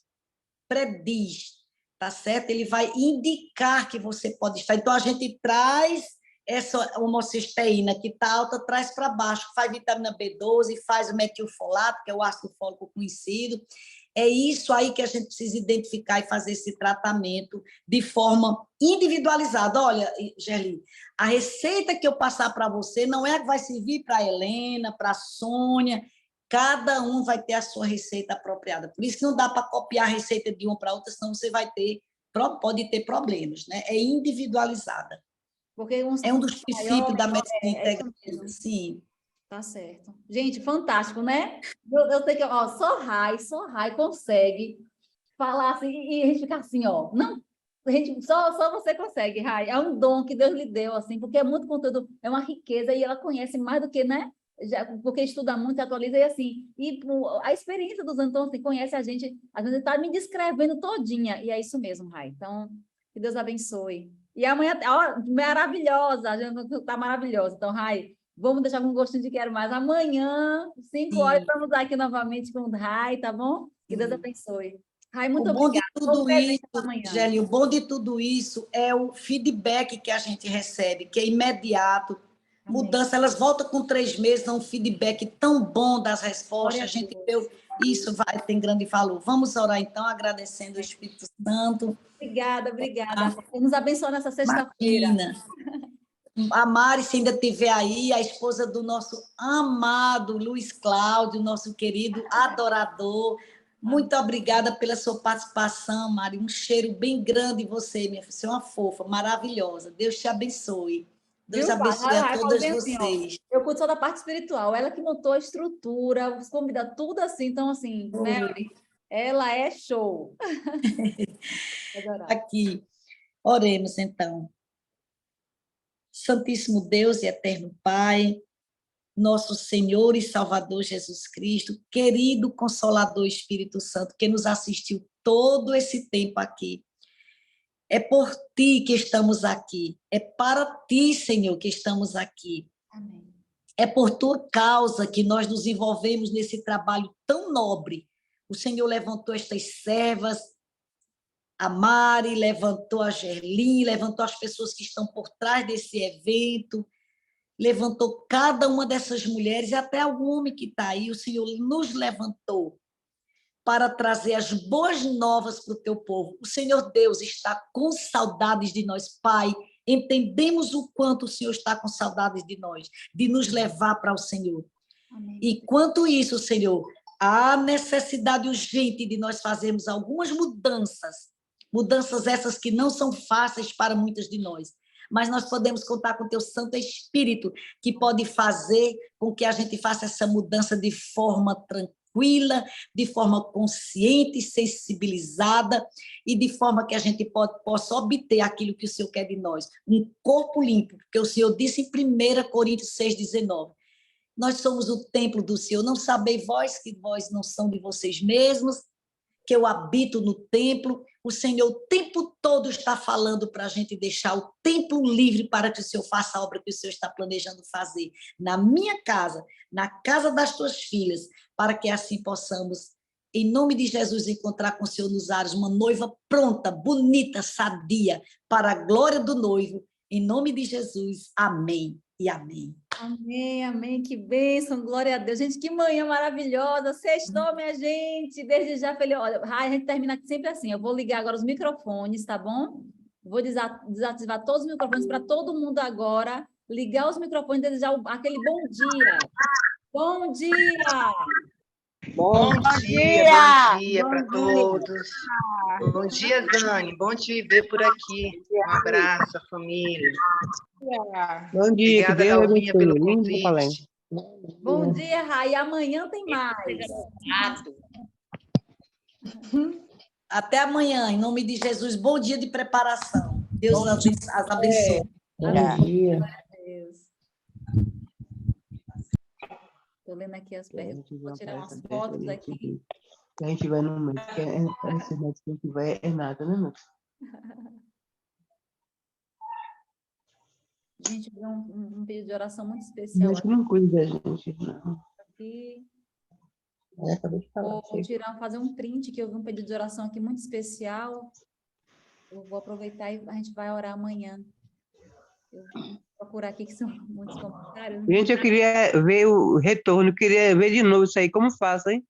tá certo? Ele vai indicar que você pode estar. Então, a gente traz essa homocisteína que está alta, traz para baixo, faz vitamina B12, faz o metilfolato, que é o ácido fólico conhecido. É isso aí que a gente precisa identificar e fazer esse tratamento de forma individualizada. Olha, Gerli, a receita que eu passar para você não é a que vai servir para a Helena, para a Sônia. Cada um vai ter a sua receita apropriada. Por isso que não dá para copiar a receita de uma para outra, senão você pode ter problemas, né? É individualizada. Porque É um dos maior, princípios da medicina isso integrativa, mesmo. sim. Tá certo. Gente, fantástico, né? Eu sei que, ó, só Rai consegue falar assim e a gente ficar assim, ó. Não, a gente, só você consegue, Rai. É um dom que Deus lhe deu, assim, porque é muito conteúdo, é uma riqueza e ela conhece mais do que, né? Já, porque estuda muito, atualiza e assim. E a experiência dos anos, então, assim, conhece a gente, às vezes está me descrevendo todinha. E é isso mesmo, Rai. Então, que Deus abençoe. E amanhã, ó, maravilhosa, a gente está maravilhosa. Então, Rai. Vamos deixar com um gostinho de quero mais. Amanhã, 5 horas, Sim, estamos aqui novamente com o Rai, tá bom? Que Deus sim. abençoe. Rai, O muito bom de obrigada. Estou tudo isso, presente amanhã. Gélia, o bom de tudo isso é o feedback que a gente recebe, que é imediato. Amém. Mudança, elas voltam com 3 meses, dão um feedback tão bom das Glória respostas. a A gente Deus. vê isso vai, tem grande valor. Vamos orar então, agradecendo o Espírito Santo. Obrigada, obrigada. Nos abençoe nessa sexta-feira. Imagina, a Mari, se ainda estiver aí, a esposa do nosso amado Luiz Cláudio, nosso querido adorador. Muito obrigada pela sua participação, Mari. Um cheiro bem grande em você, minha filha. Você é uma fofa, maravilhosa. Deus te abençoe. Deus Viu, Pai? abençoe a Rai falou todas bem assim, ó. vocês. Eu cuido só da parte espiritual. Ela que montou a estrutura, os convidados, tudo assim. Então, assim, Mary, ela é show. Adorar. Aqui, oremos então. Santíssimo Deus e eterno Pai, nosso Senhor e Salvador Jesus Cristo, querido Consolador Espírito Santo, que nos assistiu todo esse tempo aqui. É por ti que estamos aqui. É para ti, Senhor, que estamos aqui. Amém. É por tua causa que nós nos envolvemos nesse trabalho tão nobre. O Senhor levantou estas servas, a Mari, levantou a Gerlin, levantou as pessoas que estão por trás desse evento, levantou cada uma dessas mulheres, e até algum homem que está aí, o Senhor nos levantou para trazer as boas novas para o teu povo. O Senhor Deus está com saudades de nós, Pai. Entendemos o quanto o Senhor está com saudades de nós, de nos levar para o Senhor. Amém. E quanto isso, Senhor, há necessidade urgente de nós fazermos algumas mudanças, mudanças essas que não são fáceis para muitas de nós, mas nós podemos contar com o teu Santo Espírito, que pode fazer com que a gente faça essa mudança de forma tranquila, de forma consciente, sensibilizada, e de forma que a gente possa obter aquilo que o Senhor quer de nós, um corpo limpo, porque o Senhor disse em 1 Coríntios 6,19, nós somos o templo do Senhor, não sabeis vós que vós não são de vocês mesmos, que eu habito no templo. O Senhor o tempo todo está falando para a gente deixar o templo livre para que o Senhor faça a obra que o Senhor está planejando fazer na minha casa, na casa das tuas filhas, para que assim possamos, em nome de Jesus, encontrar com o Senhor nos ares uma noiva pronta, bonita, sadia, para a glória do noivo. Em nome de Jesus, amém e amém. Amém, amém, que bênção, glória a Deus. Gente, que manhã maravilhosa, sextou, minha gente, desde já, falei, olha, a gente termina aqui sempre assim, eu vou ligar agora os microfones, tá bom? Vou desativar todos os microfones para todo mundo agora, ligar os microfones e desejar aquele bom dia. Bom dia! Bom dia para todos. Bom dia, Zane. Bom te ver por aqui. Um abraço, família. Bom dia, Obrigada, Deus Dalminha, pelo abençoe. convite. Bom dia, Rai. Amanhã tem mais. Até amanhã, em nome de Jesus. Bom dia de preparação. Deus as abençoe. Bom dia. Deus. Estou lendo aqui as perguntas. Vou tirar umas fotos aqui. Que a gente vai no mês, que esse mês que a gente vai é nada, né, meu? Gente, viu um pedido de oração muito especial Deus que não cuida da gente, não. aqui. Acabei de falar. Vou fazer um print, que eu vi um pedido de oração aqui muito especial. Eu vou aproveitar e a gente vai orar amanhã. Eu vou procurar aqui, que são muitos comentários. Gente, eu queria ver o retorno, queria ver de novo isso aí, como faço, hein?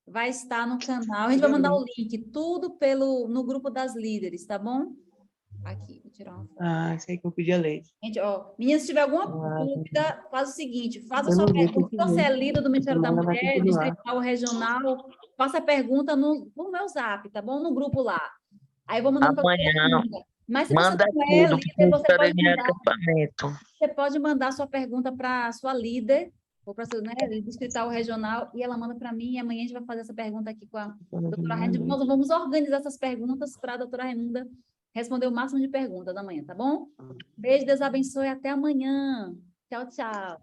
Vai estar no canal. A gente vai mandar o link, tudo no grupo das líderes, tá bom? Aqui, vou tirar uma foto. Ah, isso aí que eu pedi a lei. Gente, ó, meninas, se tiver alguma dúvida, faz o seguinte, faça a Eu sua não vi, pergunta. Se você é líder do Ministério da Ela vai Mulher, continuar. distrital, regional, faça a pergunta no meu zap, tá bom? No grupo lá. Aí eu vou mandando para Amanhã, Mas se manda você não é tudo, líder, porque eu você estarei pode em mandar, acampamento. você pode mandar sua pergunta para a sua líder, vou para né, distrital regional, e ela manda para mim, e amanhã a gente vai fazer essa pergunta aqui com a doutora Raimunda. Nós vamos organizar essas perguntas para a doutora Raimunda responder o máximo de perguntas da manhã, tá bom? Beijo, Deus abençoe, até amanhã. Tchau, tchau.